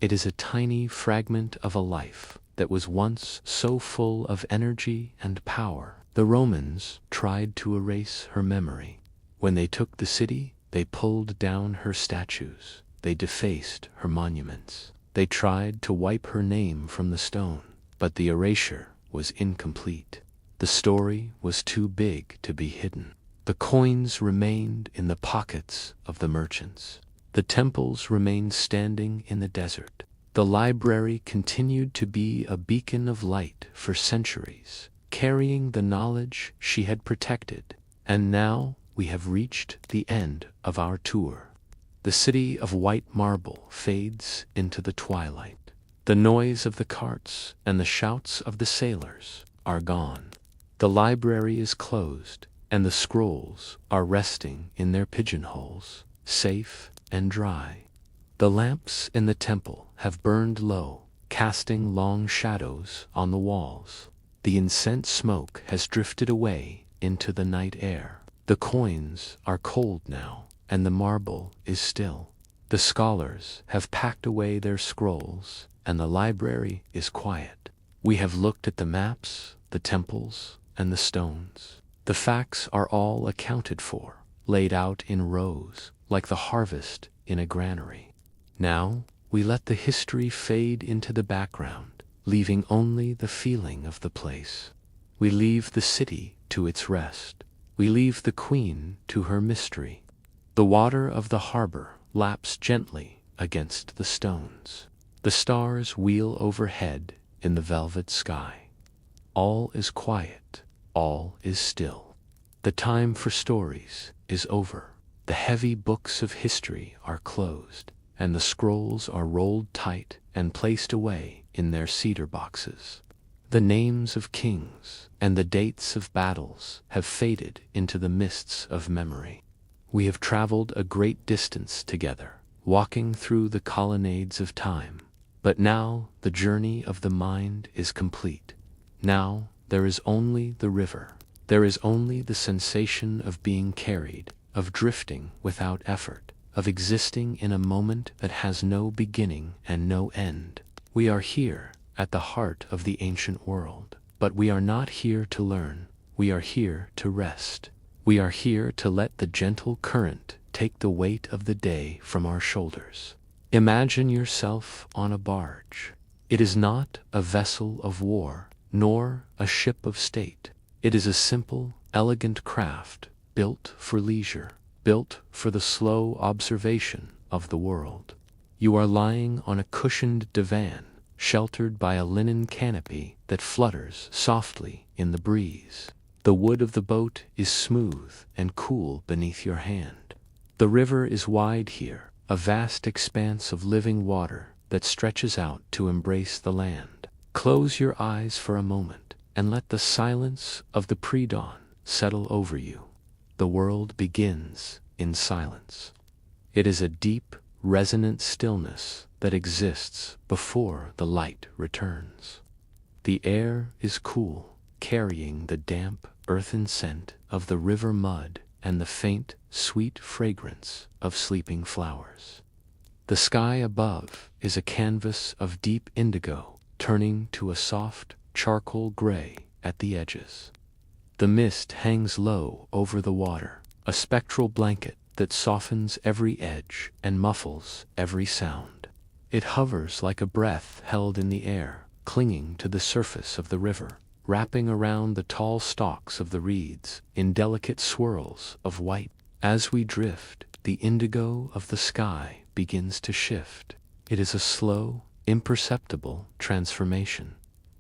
Speaker 1: It is a tiny fragment of a life that was once so full of energy and power. The Romans tried to erase her memory. When they took the city, they pulled down her statues. They defaced her monuments. They tried to wipe her name from the stone, but the erasure was incomplete. The story was too big to be hidden. The coins remained in the pockets of the merchants. The temples remained standing in the desert. The library continued to be a beacon of light for centuries, carrying the knowledge she had protected. And now we have reached the end of our tour. The city of white marble fades into the twilight. The noise of the carts and the shouts of the sailors are gone. The library is closed, and the scrolls are resting in their pigeonholes, safe and dry. The lamps in the temple have burned low, casting long shadows on the walls. The incense smoke has drifted away into the night air. The coins are cold now, and the marble is still. The scholars have packed away their scrolls, and the library is quiet. We have looked at the maps, the temples, and the stones. The facts are all accounted for, laid out in rows, like the harvest in a granary. Now we let the history fade into the background, leaving only the feeling of the place. We leave the city to its rest. We leave the queen to her mystery. The water of the harbor laps gently against the stones. The stars wheel overhead in the velvet sky. All is quiet. All is still. The time for stories is over. The heavy books of history are closed, and the scrolls are rolled tight and placed away in their cedar boxes. The names of kings and the dates of battles have faded into the mists of memory. We have traveled a great distance together, walking through the colonnades of time. But now the journey of the mind is complete. Now there is only the river. There is only the sensation of being carried, of drifting without effort, of existing in a moment that has no beginning and no end. We are here at the heart of the ancient world, but we are not here to learn. We are here to rest. We are here to let the gentle current take the weight of the day from our shoulders. Imagine yourself on a barge. It is not a vessel of war, nor a ship of state. It is a simple, elegant craft, built for leisure, built for the slow observation of the world. You are lying on a cushioned divan, sheltered by a linen canopy that flutters softly in the breeze. The wood of the boat is smooth and cool beneath your hand. The river is wide here, a vast expanse of living water that stretches out to embrace the land. Close your eyes for a moment and let the silence of the pre-dawn settle over you. The world begins in silence. It is a deep, resonant stillness that exists before the light returns. The air is cool, carrying the damp, earthen scent of the river mud and the faint, sweet fragrance of sleeping flowers. The sky above is a canvas of deep indigo, turning to a soft, charcoal gray at the edges. The mist hangs low over the water, a spectral blanket that softens every edge and muffles every sound. It hovers like a breath held in the air, clinging to the surface of the river, wrapping around the tall stalks of the reeds in delicate swirls of white. As we drift, the indigo of the sky begins to shift. It is a slow, imperceptible transformation.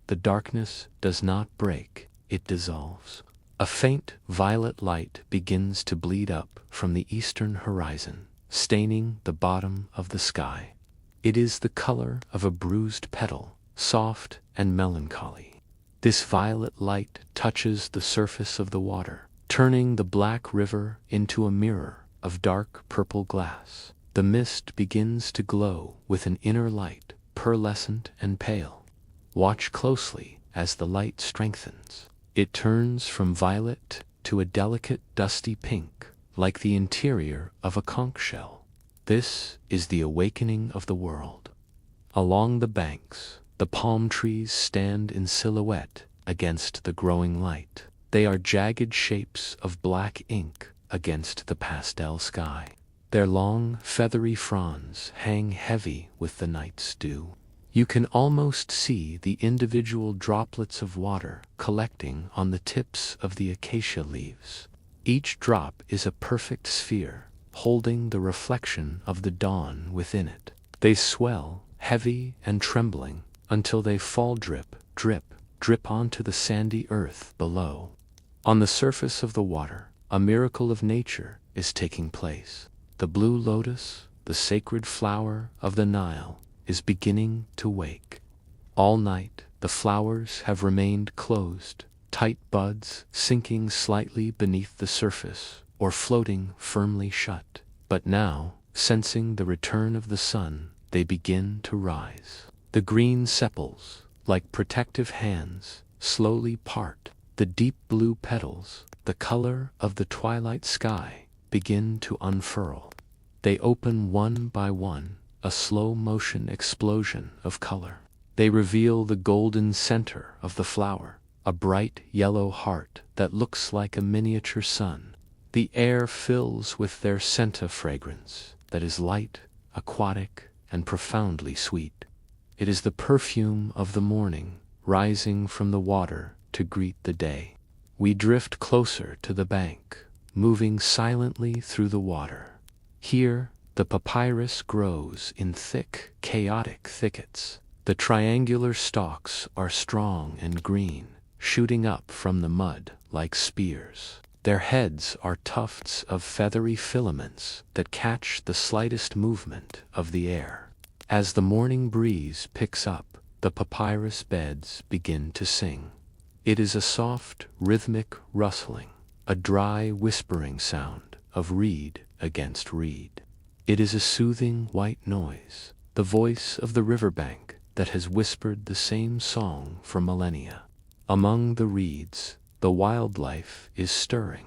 Speaker 1: The darkness does not break, it dissolves. A faint violet light begins to bleed up from the eastern horizon, staining the bottom of the sky. It is the color of a bruised petal, soft and melancholy. This violet light touches the surface of the water, turning the black river into a mirror of dark purple glass. The mist begins to glow with an inner light, pearlescent and pale. Watch closely as the light strengthens. It turns from violet to a delicate dusty pink, like the interior of a conch shell. This is the awakening of the world. Along the banks, the palm trees stand in silhouette against the growing light. They are jagged shapes of black ink against the pastel sky. Their long, feathery fronds hang heavy with the night's dew. You can almost see the individual droplets of water collecting on the tips of the acacia leaves. Each drop is a perfect sphere, holding the reflection of the dawn within it. They swell, heavy and trembling, until they fall drip, drip, drip onto the sandy earth below. On the surface of the water, a miracle of nature is taking place. The blue lotus, the sacred flower of the Nile, is beginning to wake. All night, the flowers have remained closed, tight buds sinking slightly beneath the surface or floating firmly shut. But now, sensing the return of the sun, they begin to rise. The green sepals, like protective hands, slowly part. The deep blue petals, the color of the twilight sky, begin to unfurl. They open one by one, a slow-motion explosion of color. They reveal the golden center of the flower, a bright yellow heart that looks like a miniature sun. The air fills with their scent fragrance that is light, aquatic, and profoundly sweet. It is the perfume of the morning, rising from the water to greet the day. We drift closer to the bank, moving silently through the water. Here, the papyrus grows in thick, chaotic thickets. The triangular stalks are strong and green, shooting up from the mud like spears. Their heads are tufts of feathery filaments that catch the slightest movement of the air. As the morning breeze picks up, the papyrus beds begin to sing. It is a soft, rhythmic rustling, a dry, whispering sound of reed against reed. It is a soothing white noise, the voice of the riverbank that has whispered the same song for millennia. Among the reeds, the wildlife is stirring.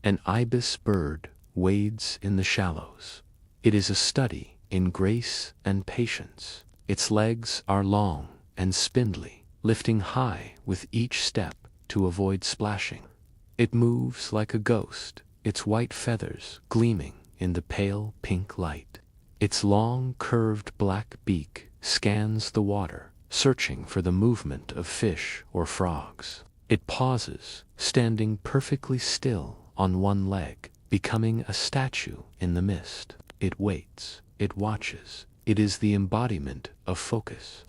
Speaker 1: An ibis bird wades in the shallows. It is a study in grace and patience. Its legs are long and spindly, lifting high with each step to avoid splashing. It moves like a ghost, its white feathers gleaming in the pale pink light. Its long, curved black beak scans the water, searching for the movement of fish or frogs. It pauses, standing perfectly still on one leg, becoming a statue in the mist. It waits, it watches. It is the embodiment of focus.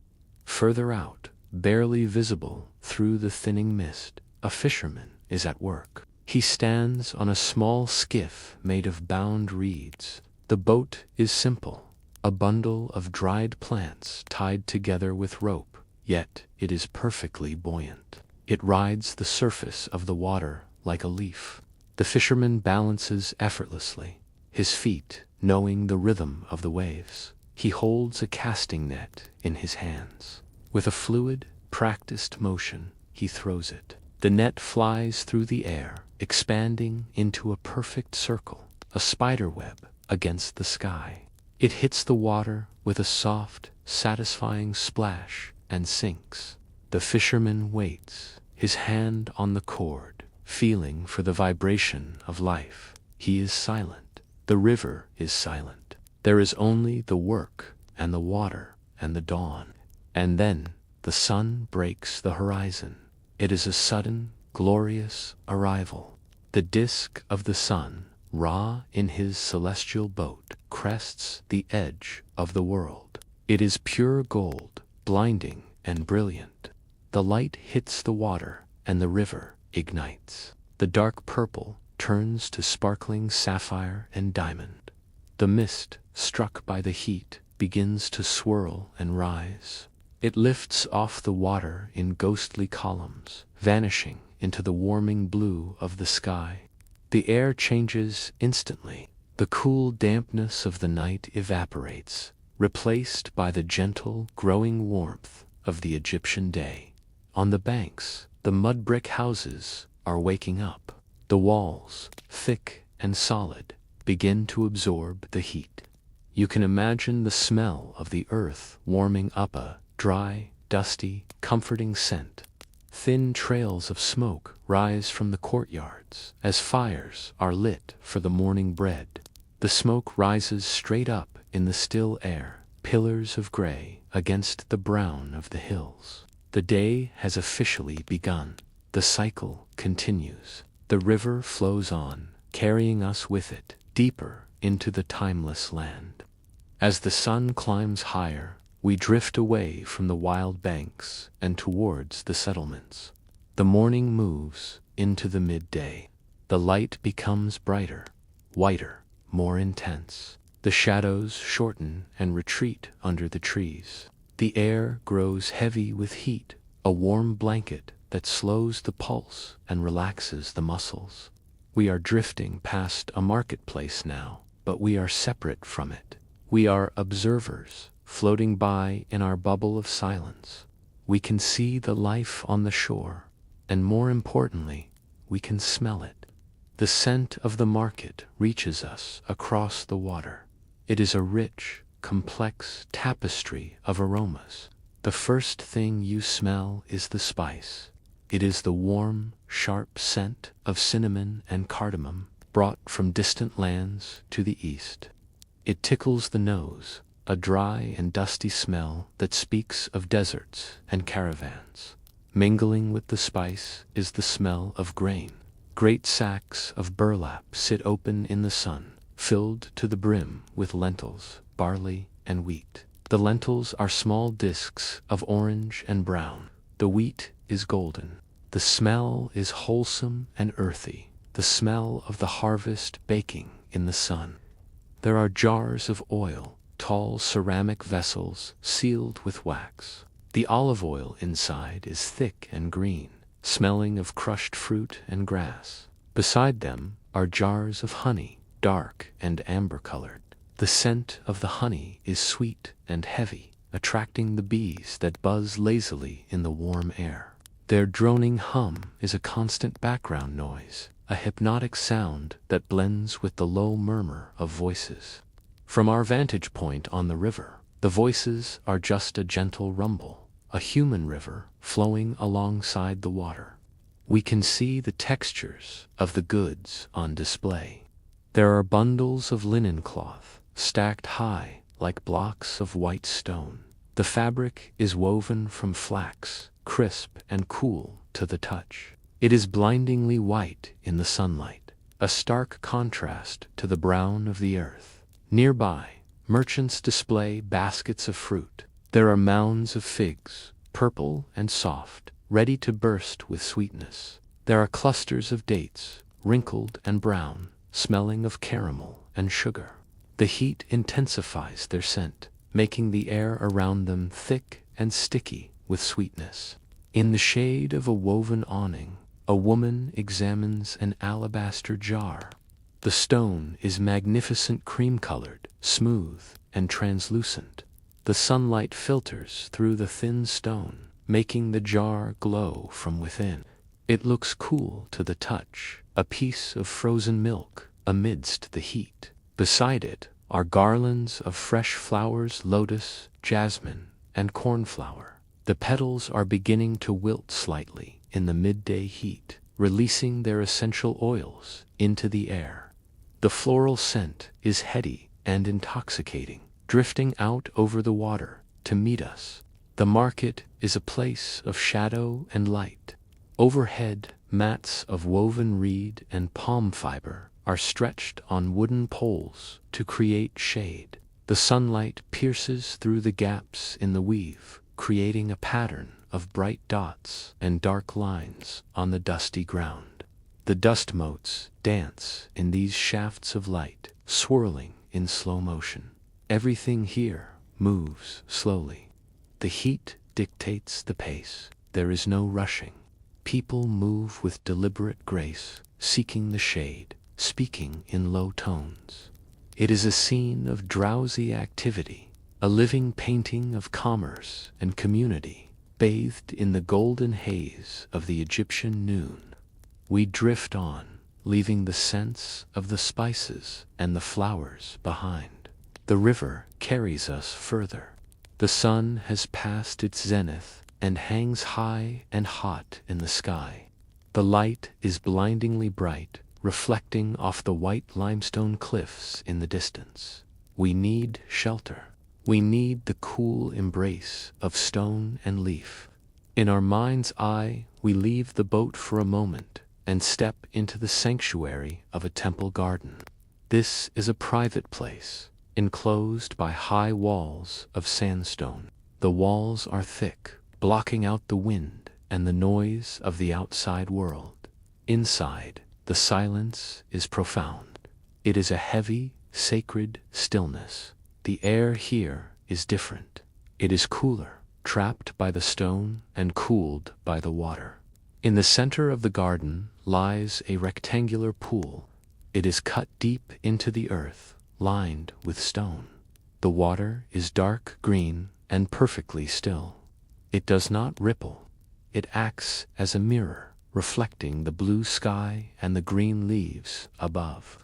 Speaker 1: Further out, barely visible through the thinning mist, a fisherman is at work. He stands on a small skiff made of bound reeds. The boat is simple, a bundle of dried plants tied together with rope, yet it is perfectly buoyant. It rides the surface of the water like a leaf. The fisherman balances effortlessly, his feet knowing the rhythm of the waves. He holds a casting net in his hands. With a fluid, practiced motion, he throws it. The net flies through the air, expanding into a perfect circle, a spider web against the sky. It hits the water with a soft, satisfying splash and sinks. The fisherman waits, his hand on the cord, feeling for the vibration of life. He is silent. The river is silent. There is only the work and the water and the dawn. And then the sun breaks the horizon. It is a sudden, glorious arrival. The disk of the sun, Ra in his celestial boat, crests the edge of the world. It is pure gold, blinding and brilliant. The light hits the water, and the river ignites. The dark purple turns to sparkling sapphire and diamond. The mist, struck by the heat, begins to swirl and rise. It lifts off the water in ghostly columns, vanishing into the warming blue of the sky. The air changes instantly. The cool dampness of the night evaporates, replaced by the gentle, growing warmth of the Egyptian day. On the banks, the mud brick houses are waking up. The walls, thick and solid, begin to absorb the heat. You can imagine the smell of the earth warming up, a dry, dusty, comforting scent. Thin trails of smoke rise from the courtyards as fires are lit for the morning bread. The smoke rises straight up in the still air, pillars of gray against the brown of the hills. The day has officially begun. The cycle continues. The river flows on, carrying us with it, deeper into the timeless land. As the sun climbs higher, we drift away from the wild banks and towards the settlements. The morning moves into the midday. The light becomes brighter, whiter, more intense. The shadows shorten and retreat under the trees. The air grows heavy with heat, a warm blanket that slows the pulse and relaxes the muscles. We are drifting past a marketplace now, but we are separate from it. We are observers, floating by in our bubble of silence. We can see the life on the shore, and more importantly, we can smell it. The scent of the market reaches us across the water. It is a rich, complex tapestry of aromas. The first thing you smell is the spice. It is the warm, sharp scent of cinnamon and cardamom brought from distant lands to the east. It tickles the nose, a dry and dusty smell that speaks of deserts and caravans. Mingling with the spice is the smell of grain. Great sacks of burlap sit open in the sun, filled to the brim with lentils, barley, and wheat. The lentils are small discs of orange and brown. The wheat is golden. The smell is wholesome and earthy, the smell of the harvest baking in the sun. There are jars of oil, tall ceramic vessels sealed with wax. The olive oil inside is thick and green, smelling of crushed fruit and grass. Beside them are jars of honey, dark and amber-colored. The scent of the honey is sweet and heavy, attracting the bees that buzz lazily in the warm air. Their droning hum is a constant background noise, a hypnotic sound that blends with the low murmur of voices. From our vantage point on the river, the voices are just a gentle rumble, a human river flowing alongside the water. We can see the textures of the goods on display. There are bundles of linen cloth, stacked high like blocks of white stone. The fabric is woven from flax, crisp and cool to the touch. It is blindingly white in the sunlight, a stark contrast to the brown of the earth. Nearby, merchants display baskets of fruit. There are mounds of figs, purple and soft, ready to burst with sweetness. There are clusters of dates, wrinkled and brown, smelling of caramel and sugar. The heat intensifies their scent, making the air around them thick and sticky with sweetness. In the shade of a woven awning, a woman examines an alabaster jar. The stone is magnificent cream-colored, smooth, and translucent. The sunlight filters through the thin stone, making the jar glow from within. It looks cool to the touch, a piece of frozen milk amidst the heat. Beside it are garlands of fresh flowers, lotus, jasmine, and cornflower. The petals are beginning to wilt slightly in the midday heat, releasing their essential oils into the air. The floral scent is heady and intoxicating, drifting out over the water to meet us. The market is a place of shadow and light. Overhead, mats of woven reed and palm fiber are stretched on wooden poles to create shade. The sunlight pierces through the gaps in the weave, creating a pattern of bright dots and dark lines on the dusty ground. The dust motes dance in these shafts of light, swirling in slow motion. Everything here moves slowly. The heat dictates the pace. There is no rushing. People move with deliberate grace, seeking the shade, speaking in low tones. It is a scene of drowsy activity, a living painting of commerce and community, bathed in the golden haze of the Egyptian noon. We drift on, leaving the scents of the spices and the flowers behind. The river carries us further. The sun has passed its zenith and hangs high and hot in the sky. The light is blindingly bright, reflecting off the white limestone cliffs in the distance. We need shelter. We need the cool embrace of stone and leaf. In our mind's eye, we leave the boat for a moment and step into the sanctuary of a temple garden. This is a private place, enclosed by high walls of sandstone. The walls are thick, blocking out the wind and the noise of the outside world. Inside, the silence is profound. It is a heavy, sacred stillness. The air here is different. It is cooler, trapped by the stone and cooled by the water. In the center of the garden lies a rectangular pool. It is cut deep into the earth, lined with stone. The water is dark green and perfectly still. It does not ripple. It acts as a mirror, reflecting the blue sky and the green leaves above.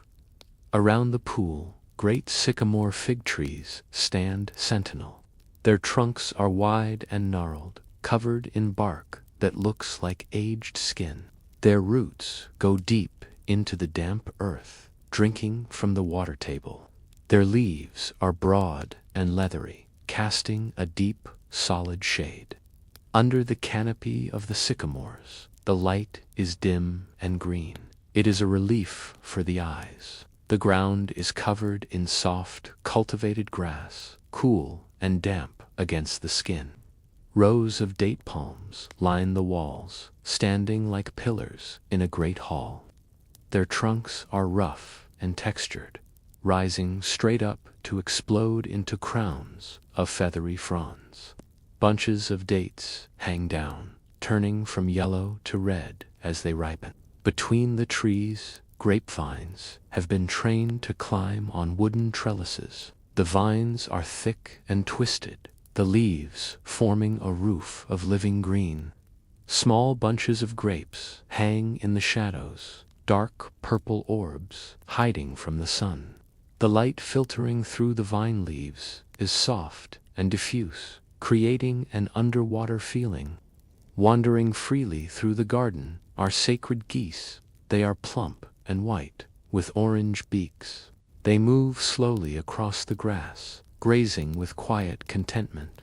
Speaker 1: Around the pool, great sycamore fig trees stand sentinel. Their trunks are wide and gnarled, covered in bark that looks like aged skin. Their roots go deep into the damp earth, drinking from the water table. Their leaves are broad and leathery, casting a deep, solid shade. Under the canopy of the sycamores, the light is dim and green. It is a relief for the eyes. The ground is covered in soft, cultivated grass, cool and damp against the skin. Rows of date palms line the walls, standing like pillars in a great hall. Their trunks are rough and textured, rising straight up to explode into crowns of feathery fronds. Bunches of dates hang down, turning from yellow to red as they ripen. Between the trees, grapevines have been trained to climb on wooden trellises. The vines are thick and twisted, the leaves forming a roof of living green. Small bunches of grapes hang in the shadows, dark purple orbs hiding from the sun. The light filtering through the vine leaves is soft and diffuse, creating an underwater feeling. Wandering freely through the garden are sacred geese. They are plump and white, with orange beaks. They move slowly across the grass, grazing with quiet contentment.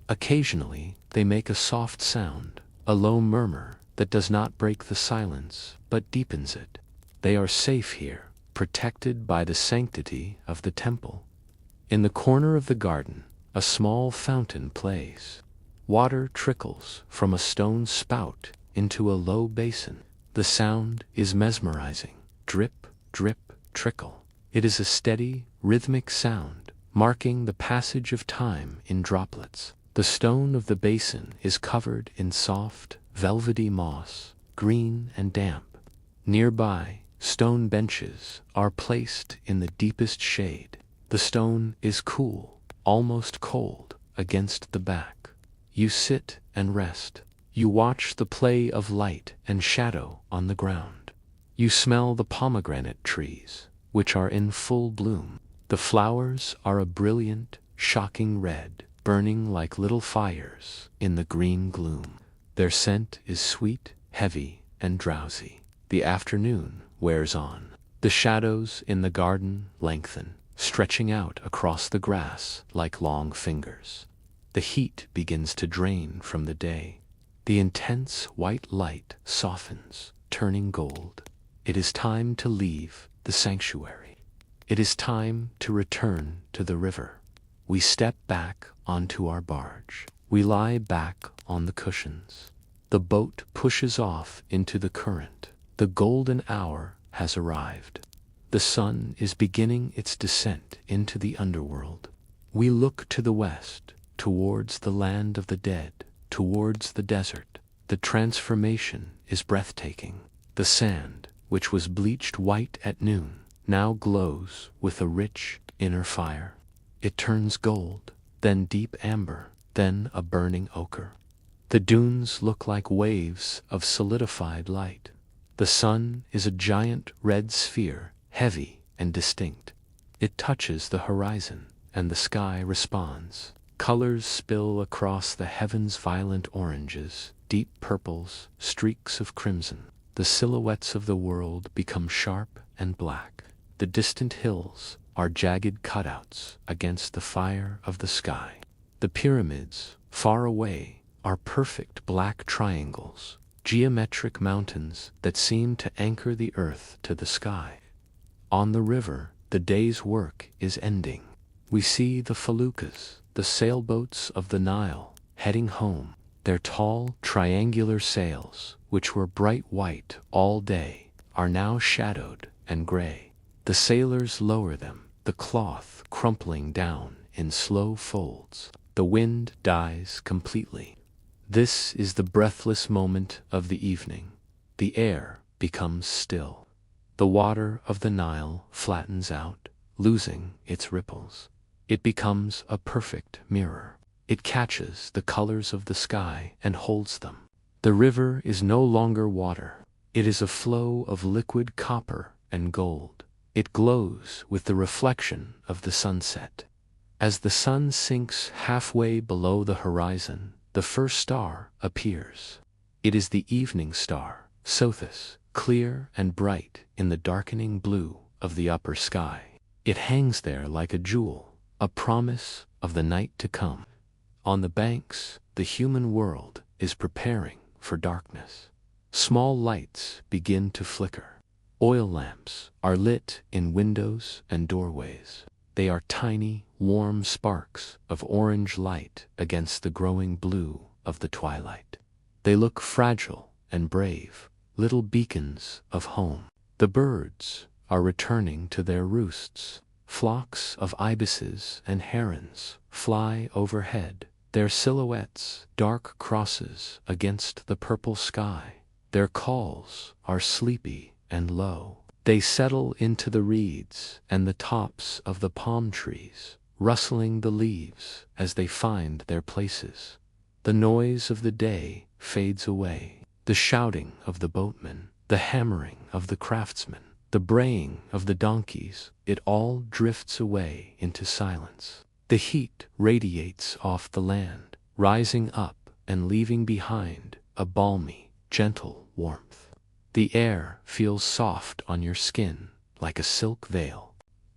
Speaker 1: Occasionally, they make a soft sound, a low murmur that does not break the silence, but deepens it. They are safe here, protected by the sanctity of the temple. In the corner of the garden, a small fountain plays. Water trickles from a stone spout into a low basin. The sound is mesmerizing. Drip, drip, trickle. It is a steady, rhythmic sound, marking the passage of time in droplets. The stone of the basin is covered in soft, velvety moss, green and damp. Nearby, stone benches are placed in the deepest shade. The stone is cool, almost cold, against the back. You sit and rest. You watch the play of light and shadow on the ground. You smell the pomegranate trees, which are in full bloom. The flowers are a brilliant, shocking red, burning like little fires in the green gloom. Their scent is sweet, heavy, and drowsy. The afternoon wears on. The shadows in the garden lengthen, stretching out across the grass like long fingers. The heat begins to drain from the day. The intense white light softens, turning gold. It is time to leave the sanctuary. It is time to return to the river. We step back onto our barge. We lie back on the cushions. The boat pushes off into the current. The golden hour has arrived. The sun is beginning its descent into the underworld. We look to the west, towards the land of the dead, towards the desert. The transformation is breathtaking. The sand, which was bleached white at noon, now glows with a rich inner fire. It turns gold, then deep amber, then a burning ochre. The dunes look like waves of solidified light. The sun is a giant red sphere, heavy and distinct. It touches the horizon, and the sky responds. Colors spill across the heavens: violent oranges, deep purples, streaks of crimson. The silhouettes of the world become sharp and black. The distant hills are jagged cutouts against the fire of the sky. The pyramids, far away, are perfect black triangles, geometric mountains that seem to anchor the earth to the sky. On the river, the day's work is ending. We see the feluccas, the sailboats of the Nile, heading home. Their tall, triangular sails, which were bright white all day, are now shadowed and gray. The sailors lower them, the cloth crumpling down in slow folds. The wind dies completely. This is the breathless moment of the evening. The air becomes still. The water of the Nile flattens out, losing its ripples. It becomes a perfect mirror. It catches the colors of the sky and holds them. The river is no longer water. It is a flow of liquid copper and gold. It glows with the reflection of the sunset. As the sun sinks halfway below the horizon, the first star appears. It is the evening star, Sothis, clear and bright in the darkening blue of the upper sky. It hangs there like a jewel, a promise of the night to come. On the banks, the human world is preparing for darkness. Small lights begin to flicker. Oil lamps are lit in windows and doorways. They are tiny, warm sparks of orange light against the growing blue of the twilight. They look fragile and brave, little beacons of home. The birds are returning to their roosts. Flocks of ibises and herons fly overhead, their silhouettes dark crosses against the purple sky. Their calls are sleepy and low. They settle into the reeds and the tops of the palm trees, rustling the leaves as they find their places. The noise of the day fades away. The shouting of the boatmen, the hammering of the craftsmen, the braying of the donkeys, it all drifts away into silence. The heat radiates off the land, rising up and leaving behind a balmy, gentle warmth. The air feels soft on your skin, like a silk veil.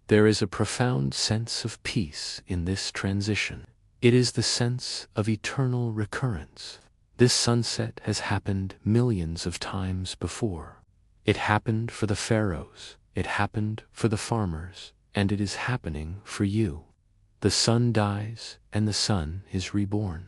Speaker 1: There is a profound sense of peace in this transition. It is the sense of eternal recurrence. This sunset has happened millions of times before. It happened for the pharaohs, it happened for the farmers, and it is happening for you. The sun dies, and the sun is reborn.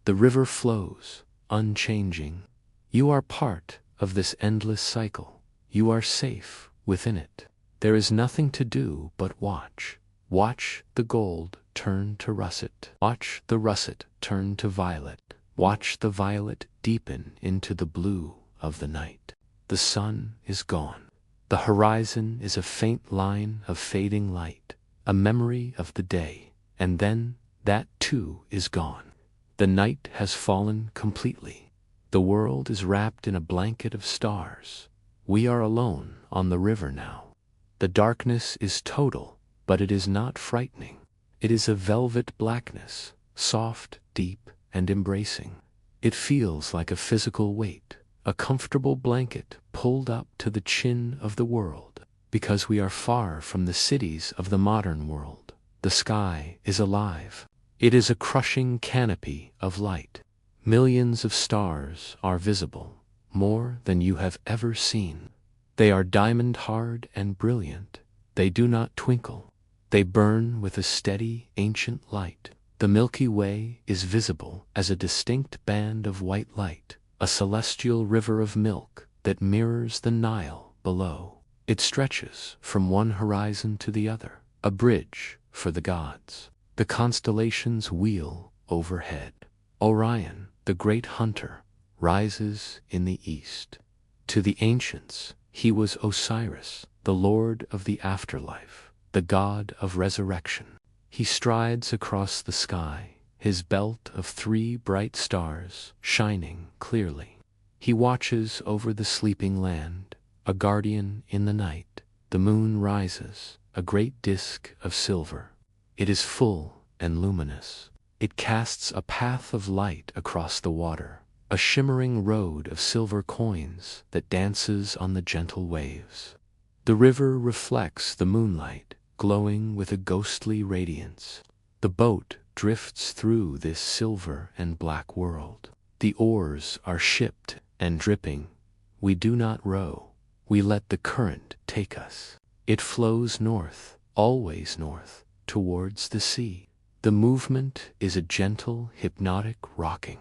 Speaker 1: The river flows, unchanging. You are part of this endless cycle. You are safe within it. There is nothing to do but watch. Watch the gold turn to russet. Watch the russet turn to violet. Watch the violet deepen into the blue of the night. The sun is gone. The horizon is a faint line of fading light, a memory of the day, and then that too is gone. The night has fallen completely. The world is wrapped in a blanket of stars. We are alone on the river now. The darkness is total, but it is not frightening. It is a velvet blackness, soft, deep, and embracing. It feels like a physical weight, a comfortable blanket pulled up to the chin of the world. Because we are far from the cities of the modern world, the sky is alive. It is a crushing canopy of light. Millions of stars are visible, more than you have ever seen. They are diamond-hard and brilliant. They do not twinkle. They burn with a steady, ancient light. The Milky Way is visible as a distinct band of white light, a celestial river of milk that mirrors the Nile below. It stretches from one horizon to the other, a bridge for the gods. The constellations wheel overhead. Orion, the great hunter, rises in the east. To the ancients, he was Osiris, the lord of the afterlife, the god of resurrection. He strides across the sky, his belt of 3 bright stars shining clearly. He watches over the sleeping land, a guardian in the night. The moon rises, a great disk of silver. It is full and luminous. It casts a path of light across the water, a shimmering road of silver coins that dances on the gentle waves. The river reflects the moonlight, glowing with a ghostly radiance. The boat drifts through this silver and black world. The oars are shipped and dripping. We do not row. We let the current take us. It flows north, always north, towards the sea. The movement is a gentle, hypnotic rocking.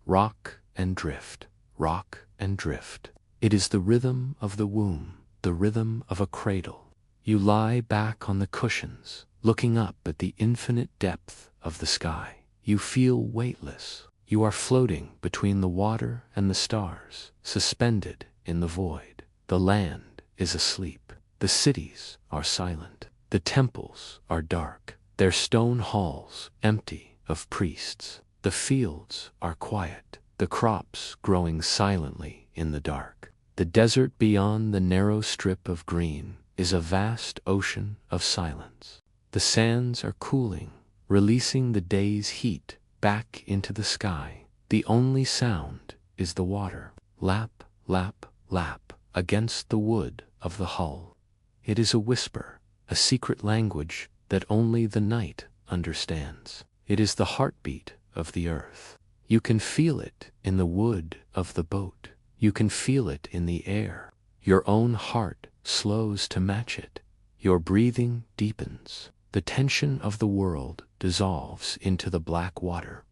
Speaker 1: Rock and drift, rock and drift. It is the rhythm of the womb, the rhythm of a cradle. You lie back on the cushions, looking up at the infinite depth of the sky. You feel weightless. You are floating between the water and the stars, suspended in the void. The land is asleep. The cities are silent. The temples are dark, their stone halls empty of priests. The fields are quiet, the crops growing silently in the dark. The desert beyond the narrow strip of green is a vast ocean of silence. The sands are cooling, releasing the day's heat back into the sky. The only sound is the water, lap, lap, lap, against the wood of the hull. It is a whisper, a secret language that only the night understands. It is the heartbeat of the earth. You can feel it in the wood of the boat. You can feel it in the air. Your own heart slows to match it. Your breathing deepens. The tension of the world dissolves into the black water.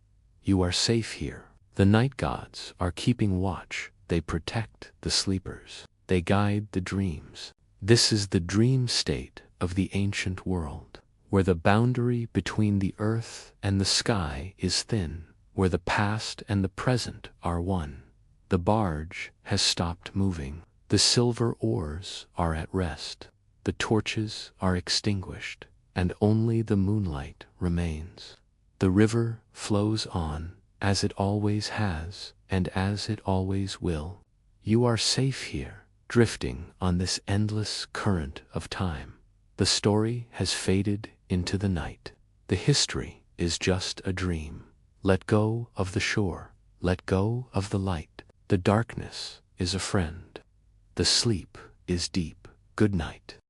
Speaker 1: You are safe here. The night gods are keeping watch. They protect the sleepers. They guide the dreams. This is the dream state of the ancient world, where the boundary between the earth and the sky is thin, where the past and the present are one. The barge has stopped moving. The silver oars are at rest. The torches are extinguished, and only the moonlight remains. The river flows on, as it always has, and as it always will. You are safe here, drifting on this endless current of time. The story has faded into the night. The history is just a dream. Let go of the shore. Let go of the light. The darkness is a friend. The sleep is deep. Good night.